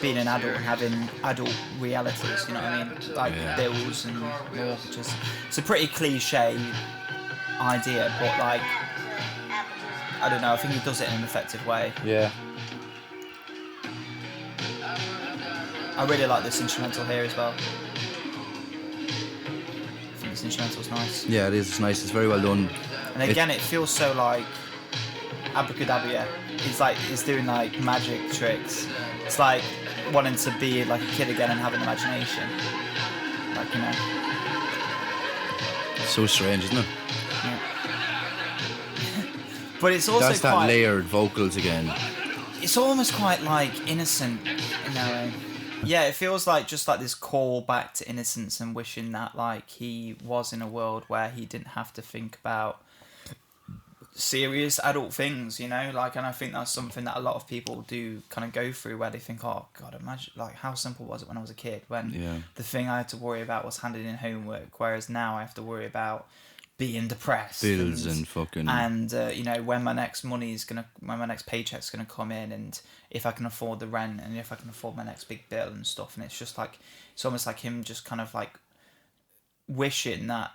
being an adult and having adult realities, you know what I mean? Like bills and mortgages. It's a pretty cliche idea, but like, I don't know, I think he does it in an effective way. Yeah. I really like this instrumental here as well. I think this instrumental's nice. Yeah, it is. It's nice. It's very well done. And again, it feels so like abracadabra. He's doing like magic tricks. It's like wanting to be like a kid again and have an imagination. Like, you know. It's so strange, isn't it? Yeah. But it's also that's that layered vocals again. It's almost quite like innocent in a way. Yeah, it feels like just like this call back to innocence and wishing that like he was in a world where he didn't have to think about serious adult things, you know, like, and I think that's something that a lot of people do kind of go through, where they think, oh god, imagine like how simple was it when I was a kid, when the thing I had to worry about was handing in homework, whereas now I have to worry about being depressed, bills and fucking, and you know, when my next paycheck's gonna come in, and if I can afford the rent, and if I can afford my next big bill and stuff. And it's just like, it's almost like him just kind of like wishing that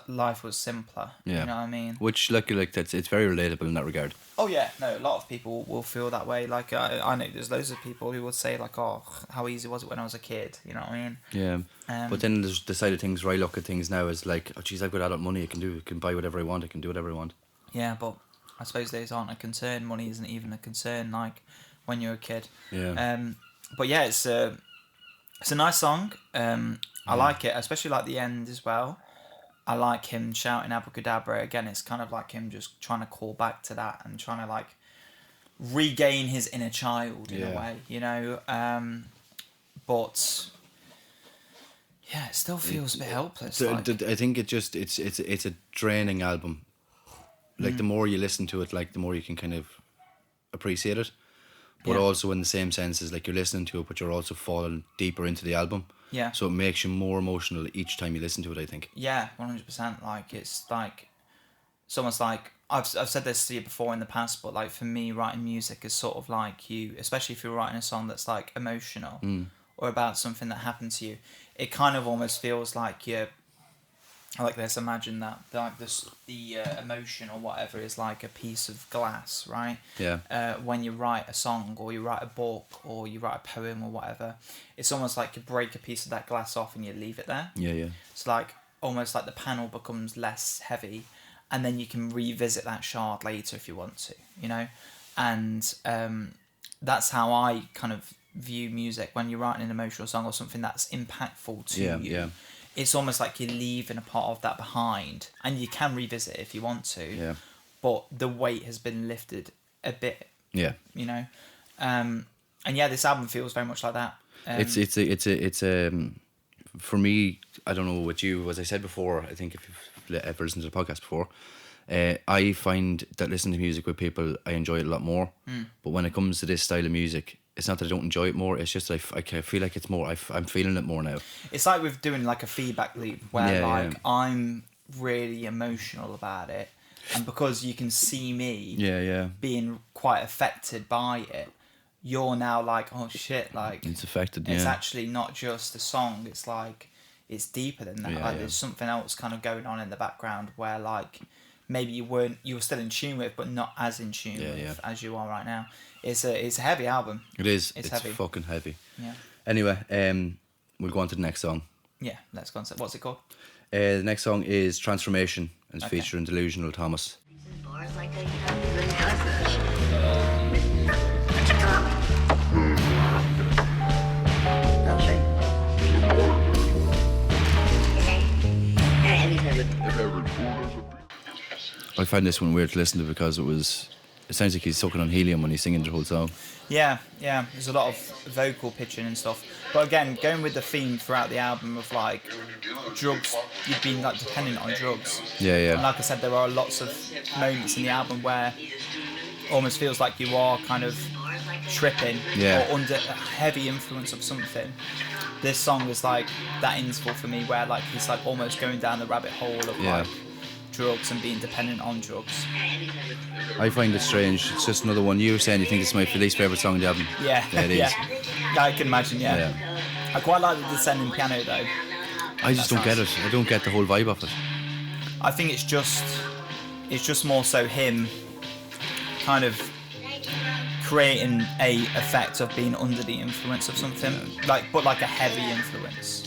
life was simpler. You know what I mean? Which, like that's, it's very relatable in that regard. Oh yeah, no, a lot of people will feel that way. Like I know there's loads of people who would say like, oh, how easy was it when I was a kid? You know what I mean? Yeah. But then there's the side of things where I look at things now as like, oh geez, I've got adult money. I can buy whatever I want. I can do whatever I want. Yeah, but I suppose those aren't a concern. Money isn't even a concern like when you're a kid. Yeah. But yeah, it's a nice song. I like it, especially like the end as well. I like him shouting abracadabra. Again, it's kind of like him just trying to call back to that and trying to like regain his inner child in a way, you know. but yeah, it still feels a bit helpless. I think it's a draining album. Like the more you listen to it, like the more you can kind of appreciate it. But also in the same sense as like you're listening to it, but you're also falling deeper into the album. Yeah. So it makes you more emotional each time you listen to it, I think. Yeah, 100%. Like it's almost like I've said this to you before in the past, but like for me, writing music is sort of like you, especially if you're writing a song that's like emotional or about something that happened to you. It kind of almost feels like you're like, let's imagine that like the emotion or whatever is like a piece of glass, right? Yeah. When you write a song or you write a book or you write a poem or whatever, it's almost like you break a piece of that glass off and you leave it there. Yeah, yeah. It's like almost like the panel becomes less heavy, and then you can revisit that shard later if you want to, you know? And that's how I kind of view music. When you're writing an emotional song or something that's impactful to you. Yeah. It's almost like you're leaving a part of that behind, and you can revisit it if you want to. Yeah. But the weight has been lifted a bit. Yeah. You know, and yeah, this album feels very much like that. It's for me. I don't know what you, as I said before. I think if you've ever listened to the podcast before, I find that listening to music with people, I enjoy it a lot more. But when it comes to this style of music, it's not that I don't enjoy it more. It's just that I feel like it's more. I'm feeling it more now. It's like we're doing like a feedback loop where I'm really emotional about it, and because you can see me being quite affected by it, you're now like, oh shit, like it's affected. It's actually not just a song. It's like it's deeper than that. There's something else kind of going on in the background where like maybe you were still in tune with, but not as in tune with as you are right now. It's a heavy album. It is. It's heavy. Fucking heavy. Yeah. Anyway, we'll go on to the next song. Yeah, let's go on. What's it called? The next song is Transformation, and it's featuring Delusional Thomas. I find this one weird to listen to because it sounds like he's sucking on helium when he's singing the whole song. Yeah. There's a lot of vocal pitching and stuff. But again, going with the theme throughout the album of like drugs, you've been like dependent on drugs. Yeah. And like I said, there are lots of moments in the album where it almost feels like you are kind of tripping or under a heavy influence of something. This song is like that interval for me where like he's like almost going down the rabbit hole of like drugs and being dependent on drugs. I find it strange. It's just another one. You were saying you think it's my least favourite song on the album. Yeah, it is. Yeah, I can imagine, yeah. I quite like the descending piano though. I just don't get it. I don't get the whole vibe of it. I think it's just more so him kind of creating a effect of being under the influence of something, but like a heavy influence.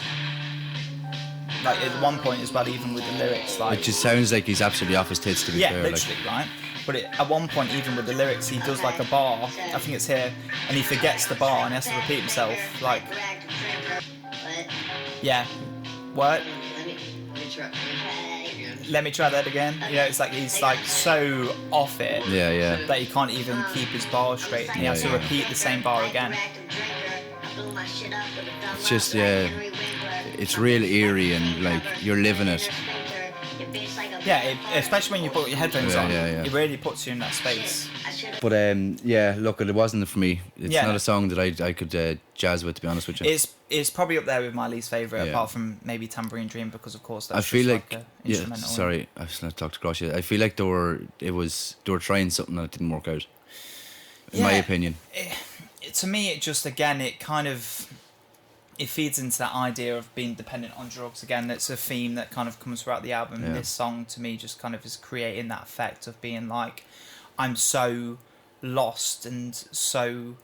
Like at one point as well, even with the lyrics, like it just sounds like he's absolutely off his tits to be fair. Literally, right? But at one point, even with the lyrics, he does like a bar. I think it's here, and he forgets the bar and he has to repeat himself. Like, what? Let me try that again. You know, it's like he's like so off it. That he can't even keep his bar straight. And he has to repeat the same bar again. It's just it's real eerie and like you're living it. Yeah, especially when you put your headphones on. It really puts you in that space. But look, it wasn't for me. It's not a song that I could jazz with, to be honest with you. It's probably up there with my least favourite, apart from maybe Tambourine Dream, because of course that's I feel just like an instrumental. Sorry, I've just not talked across you. I feel like they were trying something and it didn't work out. In my opinion. To me, it just again, it kind of feeds into that idea of being dependent on drugs. Again, that's a theme that kind of comes throughout the album. And this song to me just kind of is creating that effect of being like, I'm so lost and so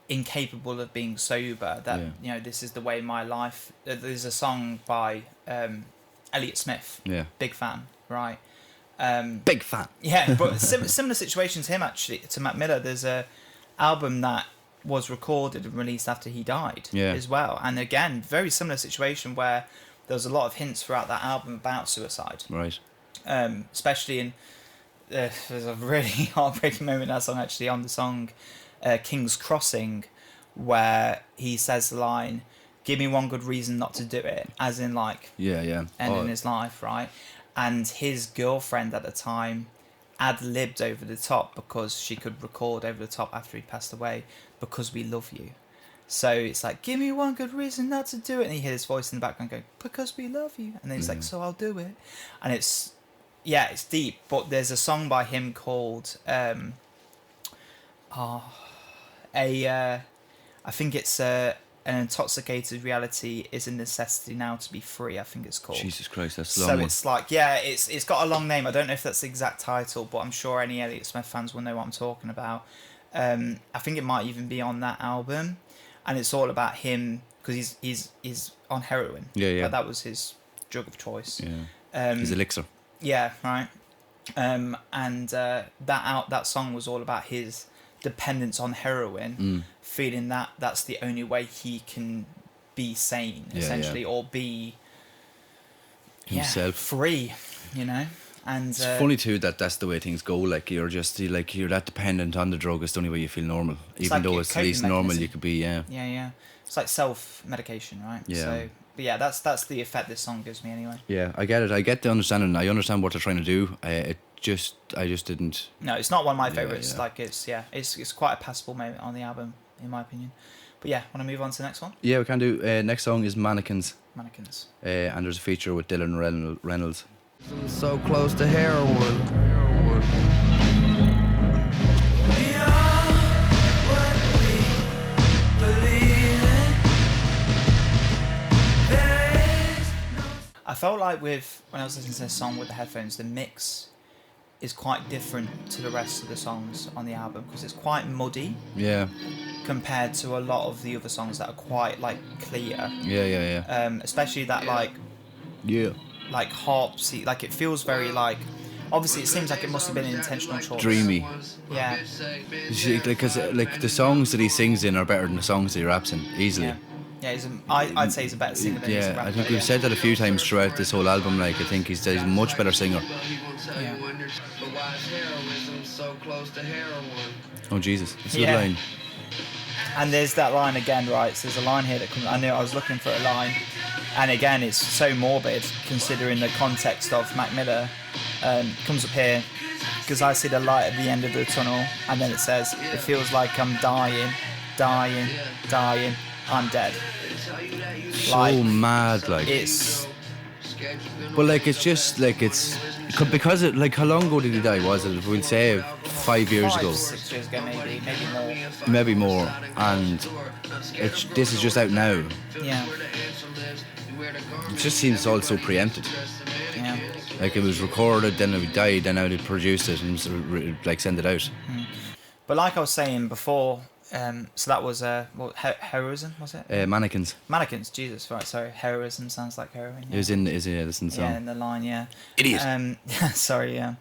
incapable of being sober that you know this is the way my life. There's a song by Elliott Smith. Big fan, right? Big fan. Yeah, but similar situation to him actually, to Mac Miller. There's a album that was recorded and released after he died as well, and again very similar situation where there was a lot of hints throughout that album about suicide, right? Especially in there's a really heartbreaking moment in that song actually on the song King's Crossing where he says the line, "Give me one good reason not to do it," as in like ending his life, right? And his girlfriend at the time ad-libbed over the top because she could record over the top after he passed away, "Because we love you." So it's like, "Give me one good reason not to do it," and you hear his voice in the background going, "Because we love you," and then he's like, "So I'll do it," and it's deep. But there's a song by him called I think it's An Intoxicated Reality is a Necessity Now to Be Free, I think it's called. Jesus Christ, that's a long So one. it's like, it's got a long name. I don't know if that's the exact title, but I'm sure any Elliott Smith fans will know what I'm talking about. I think it might even be on that album, and it's all about him because he's on heroin. Yeah. Like, that was his drug of choice. Yeah. His elixir. Yeah, right. That song was all about his dependence on heroin, feeling that that's the only way he can be sane, essentially, or be himself, free, you know. And it's funny too that that's the way things go. Like you're that dependent on the drug. It's the only way you feel normal, even like though it's the least normal you could be. Yeah. It's like self-medication, right? Yeah. So, but yeah, that's the effect this song gives me anyway. Yeah, I get it. I get the understanding. I understand what they're trying to do. I just didn't. No, it's not one of my favorites. Yeah. Like it's quite a passable moment on the album, in my opinion. But yeah, want to move on to the next one? Yeah, we can do. Next song is Manakins. Manakins. And there's a feature with Dylan Reynolds. So close to heroin. I felt like when I was listening to this song with the headphones, the mix is quite different to the rest of the songs on the album because it's quite muddy. Yeah. Compared to a lot of the other songs that are quite like clear. Yeah. Especially that like harpsy, like it feels very like. Obviously, it seems like it must have been an intentional choice. Dreamy. Yeah. Because like the songs that he sings in are better than the songs that he raps in, easily. Yeah, I'd say he's a better singer than he's a rapper. I think we've said that a few times throughout this whole album. Like I think he's a much better singer. Yeah. Oh Jesus, it's a good line. And there's that line again, right? So there's a line here that comes. I knew I was looking for a line, and again, it's so morbid considering the context of Mac Miller. Comes up here because I see the light at the end of the tunnel, and then it says, "It feels like I'm dying, dying, dying. I'm dead." So mad, like it's. But like it's just like it's because it like how long ago did he die? Was it? We'll say 5 years ago. 6 years ago, maybe more. Maybe more, and this is just out now. Yeah. It just seems all so preempted. Yeah. Like it was recorded, then it died, then now they produced it and like send it out. But like I was saying before, so that was heroism, was it? Manakins. Manakins, Jesus, right? Sorry, heroism sounds like heroin. Yeah. It was in the song. Yeah, in the line, yeah. Idiot. Sorry, yeah.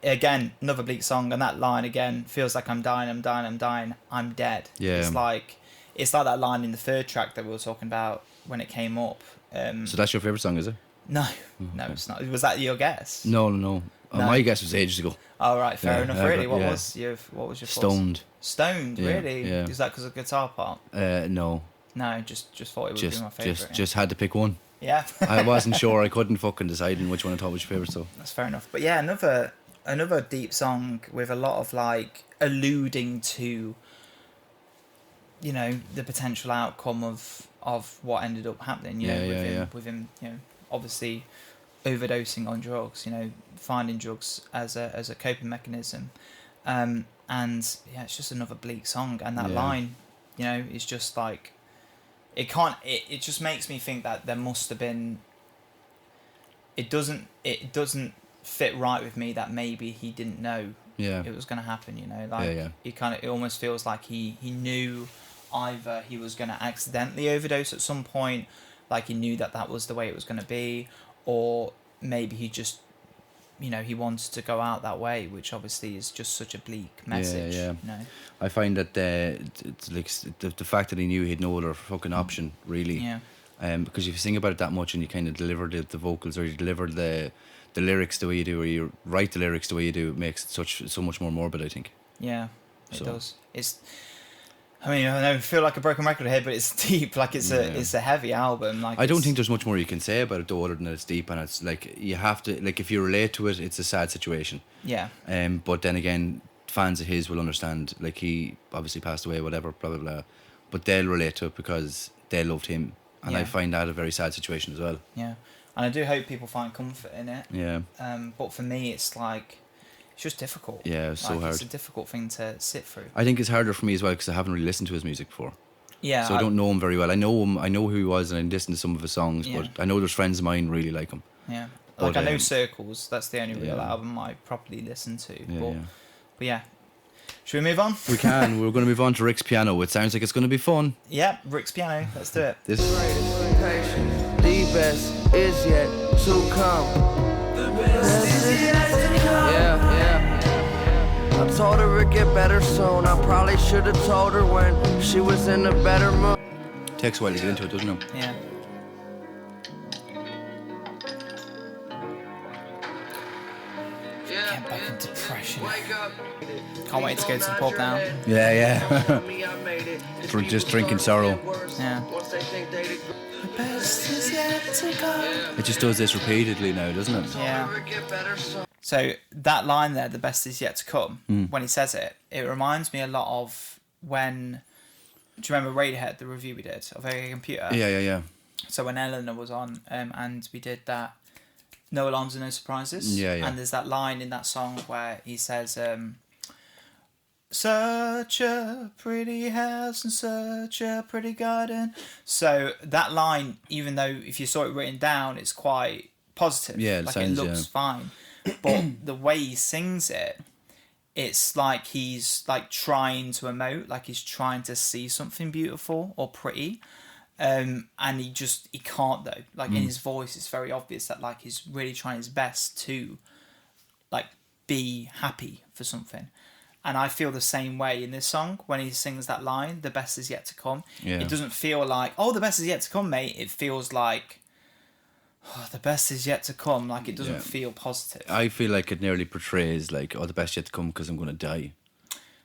Again, another bleak song, and that line again feels like I'm dying, I'm dying, I'm dying, I'm dead. Yeah. It's like that line in the third track that we were talking about when it came up. So that's your favourite song, is it? No, it's not. Was that your guess? No. My guess was ages ago. Oh right, fair enough. Really, what was your Stoned? Stoned, really? Yeah. Is that because of the guitar part? No. No, just thought it would be my favourite. Just had to pick one. Yeah. I wasn't sure. I couldn't fucking decide which one I thought was your favourite. So that's fair enough. But yeah, another deep song with a lot of like alluding to, you know, the potential outcome of what ended up happening. You know, with him, you know, obviously overdosing on drugs. You know, finding drugs as a coping mechanism, and yeah, it's just another bleak song. And that line, you know, is just like. It just makes me think that there must have been. It doesn't fit right with me that maybe he didn't know it was going to happen. You know, like it almost feels like he knew either he was going to accidentally overdose at some point, like he knew that was the way it was going to be, or maybe he just, you know, he wanted to go out that way, which obviously is just such a bleak message. Yeah. You know? I find that it's like the fact that he knew he had no other fucking option, really. Yeah. Because if you sing about it that much and you kind of deliver the vocals, or you deliver the lyrics the way you do, or you write the lyrics the way you do, it makes it so much more morbid, I think. Yeah, it does. I mean, I know, feel like a broken record here, but it's deep. Like it's a heavy album. Like I don't think there's much more you can say about it though, other than it's deep, and it's like you have to, like, if you relate to it, it's a sad situation. Yeah. But then again, fans of his will understand. Like, he obviously passed away, whatever, blah blah blah, but they'll relate to it because they loved him, and I find that a very sad situation as well. Yeah, and I do hope people find comfort in it. Yeah. But for me, it's like. It's just difficult. Yeah, it's so hard. It's a difficult thing to sit through. I think it's harder for me as well because I haven't really listened to his music before. Yeah. So I don't know him very well. I know him. I know who he was, and I listened to some of his songs. Yeah. But I know there's friends of mine really like him. Yeah. But, like I know Circles. That's the only real album I properly listen to. Yeah, but yeah. Should we move on? We can. We're going to move on to Rick's piano. It sounds like it's going to be fun. Yeah, Rick's piano. Let's do it. This. The best is yet to come. I told her it'd get better soon. I probably should have told her when she was in a better mood. Takes a while to get into it, doesn't it? Yeah. Get back in depression. Can't wait to go to the pub now. Yeah. Just drinking sorrow. Yeah. The best is yet to come. It just does this repeatedly now, doesn't it? Yeah. So that line there, the best is yet to come, when he says it, it reminds me a lot of when, do you remember Radiohead, the review we did of A Computer? Yeah. So when Eleanor was on, and we did that, No Alarms and No Surprises. Yeah. And there's that line in that song where he says, such a pretty house and such a pretty garden. So that line, even though if you saw it written down, it's quite positive. Yeah, it looks fine. But the way he sings it, it's like he's like trying to emote, like he's trying to see something beautiful or pretty. And he can't though. Like in his voice, it's very obvious that like he's really trying his best to like be happy for something. And I feel the same way in this song when he sings that line, the best is yet to come. Yeah. It doesn't feel like, oh, the best is yet to come, mate. It feels like, oh, the best is yet to come. Like it doesn't feel positive. I feel like it nearly portrays like, oh, the best yet to come because I'm going to die.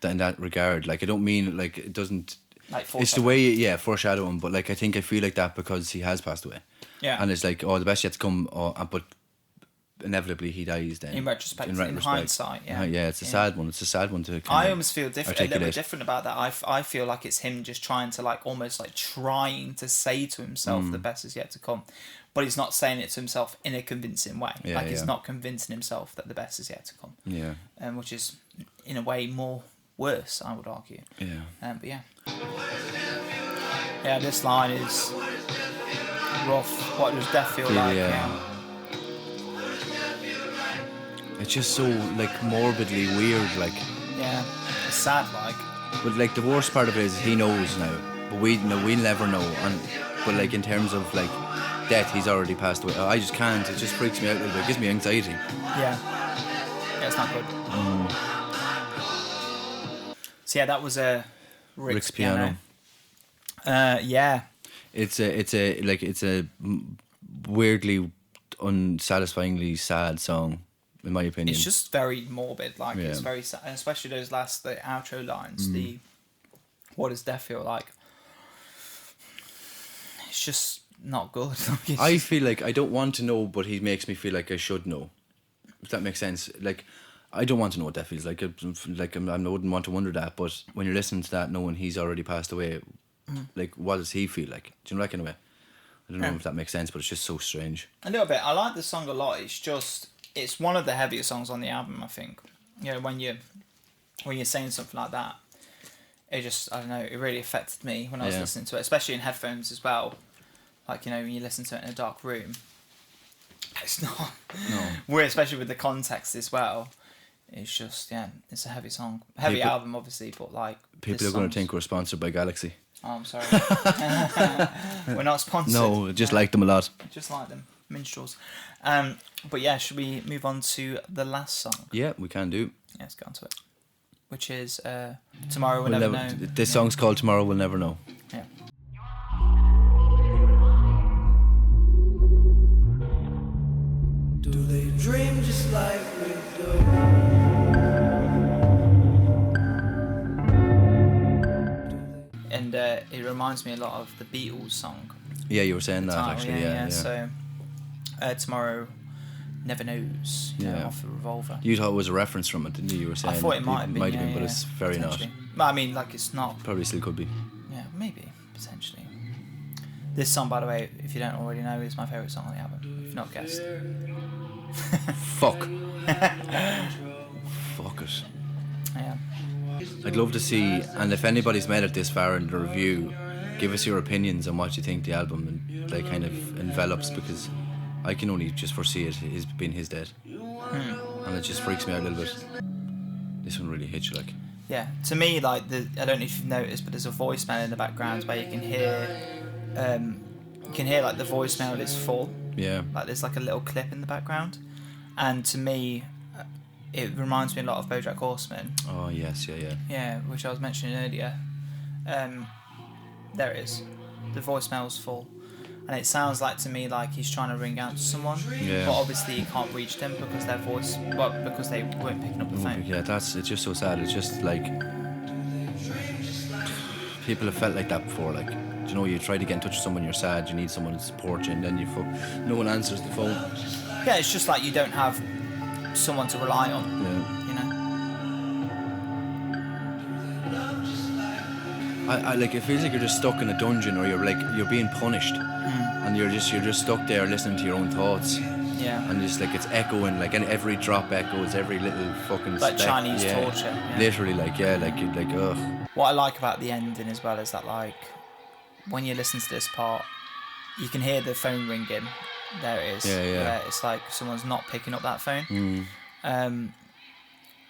In that regard, like I don't mean like it doesn't. Like it's the way, foreshadowing. But like I think I feel like that because he has passed away. Yeah. And it's like, oh, the best yet to come. But inevitably he dies then. In retrospect, in hindsight, yeah. Yeah, it's a sad one. It's a sad one to. I almost feel a little bit different about that. I feel like it's him just trying to like almost like trying to say to himself the best is yet to come, but he's not saying it to himself in a convincing way. Yeah, he's not convincing himself that the best is yet to come. Yeah. Which is in a way more worse, I would argue. Yeah. But yeah. Yeah, this line is rough. What does death feel like? Yeah. It's just so like morbidly weird, like. Yeah, it's sad, like. But like the worst part of it is he knows now, but we'll never know. But like in terms of like death, he's already passed away. I just can't. It just freaks me out a little bit. It gives me anxiety. Yeah, it's not good. So yeah, that was a Rick's piano. Yeah. It's a weirdly unsatisfyingly sad song. In my opinion, it's just very morbid. Like it's very sad, and especially those the outro lines. The what does death feel like? It's just not good. I feel like I don't want to know, but he makes me feel like I should know. If that makes sense. Like I don't want to know what death feels like. I wouldn't want to wonder that. But when you're listening to that, knowing he's already passed away, like what does he feel like? Do you know, like in a way? I don't know if that makes sense, but it's just so strange. A little bit. I like the song a lot. It's one of the heavier songs on the album, I think. You know, when you're saying something like that, it just, I don't know, it really affected me when I was listening to it, especially in headphones as well. Like, you know, when you listen to it in a dark room, it's not. No. Weird, especially with the context as well. It's just, it's a heavy song. Heavy album, obviously, but like. People are going to think we're sponsored by Galaxy. Oh, I'm sorry. We're not sponsored. No, just like them a lot. Just like them. Minstrels. But yeah, should we move on to the last song? Yeah, we can do. Yeah, let's get on to it. Which is Tomorrow We'll Never Know. This song's called Tomorrow We'll Never Know. Yeah. Do they dream just like we do? and it reminds me a lot of the Beatles song. Yeah, you were saying that Title, actually. Yeah. So, Tomorrow Never Knows. Off the Revolver. You thought it was a reference from it, didn't you? You were saying I thought it might have been. But it's very not. But I mean, like, it's not. Probably still could be. Yeah, maybe potentially. This song, by the way, if you don't already know, is my favourite song on the album. If you've not guessed. Fuck. Fuck it. Yeah. I'd love to see, and if anybody's made it this far in the review, give us your opinions on what you think the album and kind of envelops, because I can only just foresee it being his dead. And it just freaks me out a little bit. This one really hits you, like. Yeah, to me, like, I don't know if you've noticed, but there's a voicemail in the background where you can hear like the voicemail is full. Yeah. Like there's like a little clip in the background, and to me, it reminds me a lot of BoJack Horseman. Oh yes, yeah. Yeah, which I was mentioning earlier. There it is. The voicemail's full, and it sounds like to me like he's trying to ring out to someone. Yeah. But obviously he can't reach them because because they weren't picking up the phone. Yeah, it's just so sad. It's just like people have felt like that before. Like, you know, you try to get in touch with someone, you're sad, you need someone to support you, and then no one answers the phone. Yeah, it's just like you don't have someone to rely on. Yeah. You know. I like, it feels like you're just stuck in a dungeon, or you're being punished, and you're just stuck there listening to your own thoughts. Yeah. And just like it's echoing, like, and every drop echoes, every little fucking like speck. Chinese torture. Yeah. Literally, like ugh. What I like about the ending as well is that, like, when you listen to this part, you can hear the phone ringing. There it is. Yeah. Where it's like someone's not picking up that phone.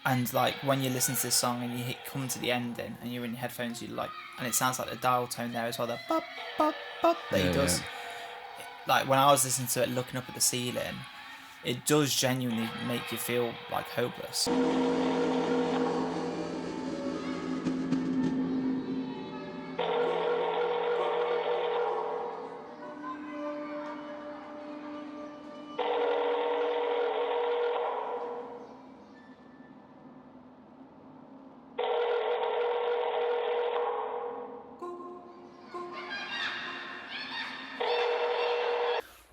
And like when you listen to this song and you come to the ending and you're in your headphones, you like, and it sounds like the dial tone there as well. The bop bop bop that he does. Yeah. Like when I was listening to it, looking up at the ceiling, it does genuinely make you feel like hopeless.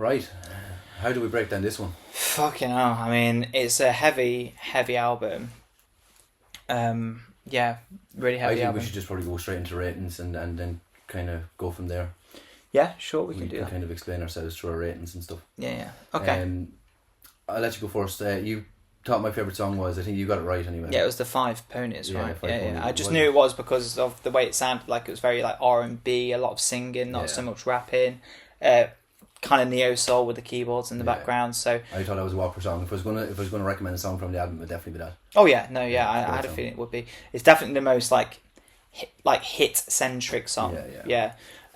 Right. How do we break down this one? Fucking hell. I mean, it's a heavy album. Yeah, really heavy I think album. we should just probably go straight into ratings and then kind of go from there. Yeah, sure, we can do that. kind of explain ourselves through our ratings and stuff. Yeah. Okay. I'll let you go first. You thought my favourite song was, I think you got it right anyway. Yeah, it was the Five Ponies, right? Five Ponies. I just knew it was because of the way it sounded. Like it was very like R&B, a lot of singing, not so much rapping. Kind of neo soul with the keyboards in the background. So I thought it was a Whopper song. If I was gonna recommend a song from the album, it would definitely be that. Oh yeah, no, yeah, I had a feeling it would be. It's definitely the most hit centric song.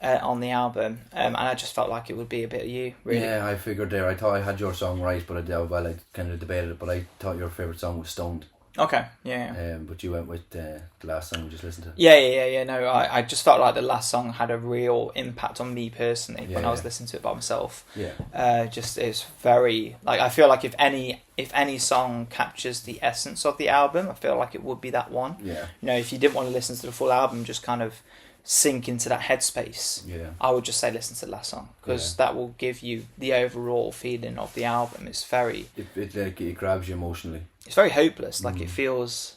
On the album, and I just felt like it would be a bit of you, really. Yeah, I figured there. I thought I had your song right, but I kind of debated it. But I thought your favourite song was Stoned. Okay, yeah. But you went with the last song we just listened to. Yeah. No, I just felt like the last song had a real impact on me personally when I was listening to it by myself. Yeah. Just it's very like I feel like if any song captures the essence of the album, I feel like it would be that one. Yeah. You know, if you didn't want to listen to the full album, just kind of sink into that headspace. Yeah. I would just say listen to the last song because that will give you the overall feeling of the album. It's very. It grabs you emotionally. It's very hopeless. Like it feels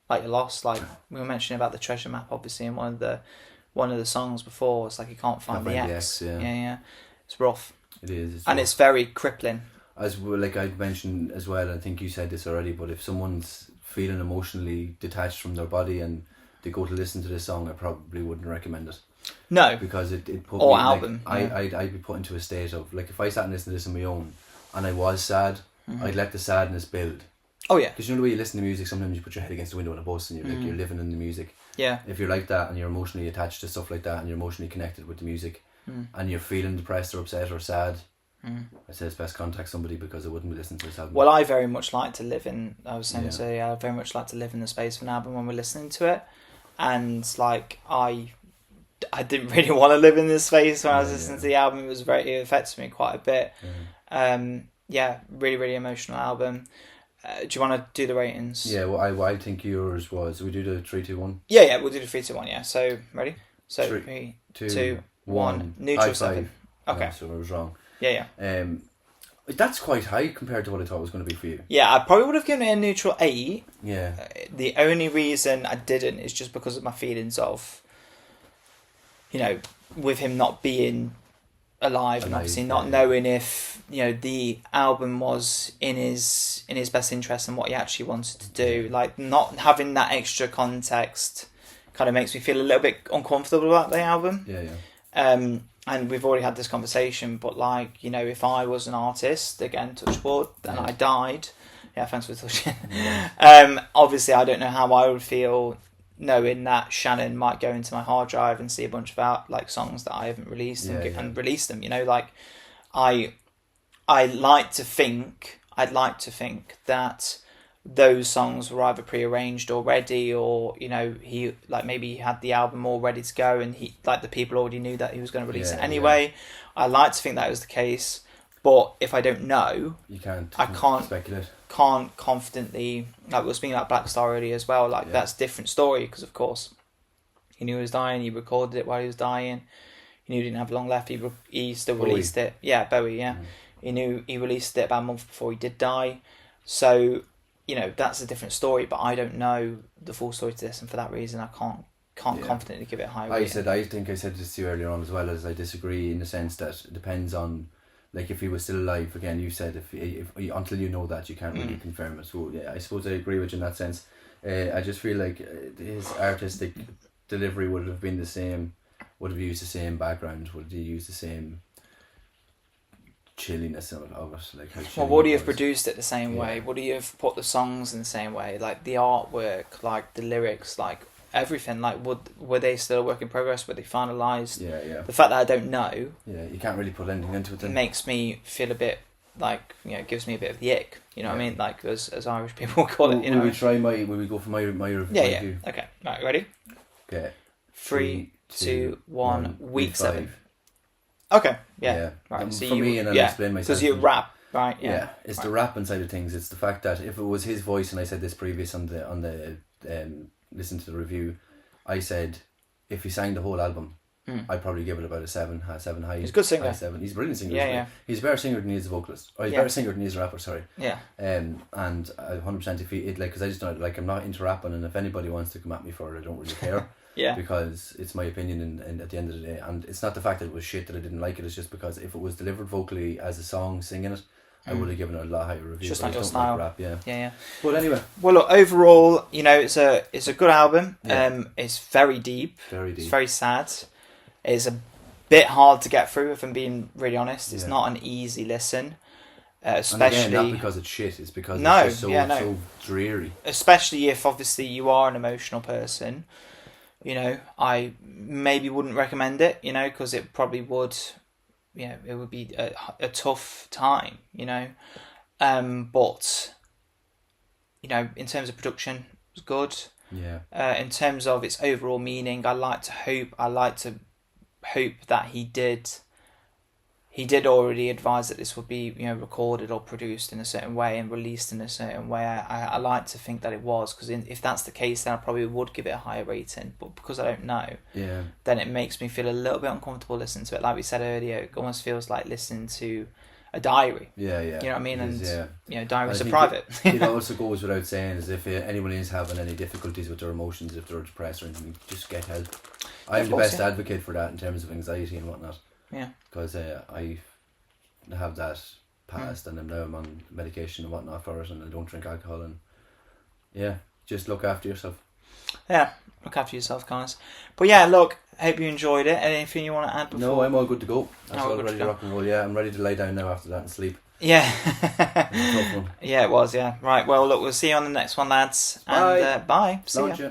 like you're lost. Like we were mentioning about the treasure map, obviously, in one of the songs before. It's like you can't find the X. Yeah. It's rough. It is. It's very crippling. As well, like I mentioned as well, I think you said this already, but if someone's feeling emotionally detached from their body and they go to listen to this song, I probably wouldn't recommend it. No. Because it put or me album. I'd be put into a state of like if I sat and listened to this on my own and I was sad, I'd let the sadness build. Oh yeah. Because you know the way you listen to music, sometimes you put your head against the window on a bus and you're you're living in the music. Yeah. If you're like that and you're emotionally attached to stuff like that and you're emotionally connected with the music and you're feeling depressed or upset or sad, I'd say it's best contact somebody because I wouldn't be listening to this album. Well, I very much like to live in. I was saying I very much like to live in the space of an album when we're listening to it, and like I didn't really want to live in this space when I was listening to the album. It affected me quite a bit. Really, really emotional album. Do you want to do the ratings? Yeah, well, I think yours was. We do the 3, 2, 1. Yeah, we'll do the 3, 2, 1. Yeah. So ready? So 3, 2, 1. Neutral 7. Okay. So I was wrong. Yeah. That's quite high compared to what I thought it was going to be for you. Yeah, I probably would have given it a neutral 8. Yeah. The only reason I didn't is just because of my feelings of, with him not being alive and obviously not knowing if the album was in his best interest and what he actually wanted to do. Like, not having that extra context kind of makes me feel a little bit uncomfortable about the album. Yeah. And we've already had this conversation, but if I was an artist, again, touch wood, and I died, thanks for touching. Yeah. Obviously I don't know how I would feel knowing that Shannon might go into my hard drive and see a bunch of songs that I haven't released and release them. I'd like to think that those songs were either prearranged already, or he maybe he had the album all ready to go, and he the people already knew that he was going to release it anyway. I like to think that was the case, but if I don't know, I can't speculate. Can't confidently, we were speaking about Black Star earlier as well. That's a different story, because of course he knew he was dying. He recorded it while he was dying. He knew he didn't have long left. He still released it. Yeah, Bowie. Yeah, he knew he released it about a month before he did die. So that's a different story, but I don't know the full story to this, and for that reason I can't confidently give it a high rating. I think I said this to you earlier on as well, as I disagree in the sense that it depends on, if he was still alive. Again, you said if until you know that, you can't really confirm it. So I suppose I agree with you in that sense. I just feel like his artistic delivery would have been the same, would have used the same background, would have used the same chilliness of it. Would he have produced it the same way? Would he have put the songs in the same way? The artwork, the lyrics, everything. Were they still a work in progress? Were they finalised? Yeah. The fact that I don't know. Yeah, you can't really put anything into it. Then. Makes me feel a bit gives me a bit of the ick. You know what I mean? As Irish people call it. Will we try will we go for my review? Yeah. Okay. Right. Ready? Okay. 3, 2, 1. Week 7. Okay, yeah. Right. So for me, and I'll explain myself. Because you rap, right? Yeah, it's the rapping side of things. It's the fact that if it was his voice, and I said this previous on the listen to the review, I said if he sang the whole album, I'd probably give it about a 7 high. He's a good singer. 7. He's a brilliant singer. Yeah. He's a better singer than he is a vocalist. Or he's a better singer than he is a rapper. Sorry. Yeah. And 100% if he because I just don't I'm not into rapping, and if anybody wants to come at me for it, I don't really care. Yeah. Because it's my opinion, and at the end of the day, and it's not the fact that it was shit that I didn't like it. It's just because if it was delivered vocally as a song, singing it, I would have given it a lot higher review. Just like your style. Rap, yeah. Yeah. But anyway. Well, look, overall, it's a good album. Yeah. It's very deep. It's very sad. It's a bit hard to get through, if I'm being really honest. It's not an easy listen. Especially, and again, not because it's shit, it's because it's just so dreary. Especially if obviously you are an emotional person. I maybe wouldn't recommend it, because it probably would, it would be a tough time, but, in terms of production, it was good. Yeah. In terms of its overall meaning, I like to hope that he did already advise that this would be, recorded or produced in a certain way and released in a certain way. I like to think that it was, because if that's the case, then I probably would give it a higher rating. But because I don't know, then it makes me feel a little bit uncomfortable listening to it. Like we said earlier, it almost feels like listening to a diary. Yeah. You know what I mean? And diaries are think private. It also goes without saying, is if anyone is having any difficulties with their emotions, if they're depressed or anything, just get help. I'm the best advocate for that in terms of anxiety and whatnot. Yeah. Because I have that past, and now I'm on medication and whatnot for it, and I don't drink alcohol, and just look after yourself. Yeah, look after yourself, guys. But yeah, look, hope you enjoyed it. Anything you want to add before? No, I'm all good to go. I'm ready to rock and roll. Yeah, I'm ready to lay down now after that and sleep. Yeah. It was a tough one. Yeah, it was, yeah. Right, well, look, we'll see you on the next one, lads. And bye. See ya.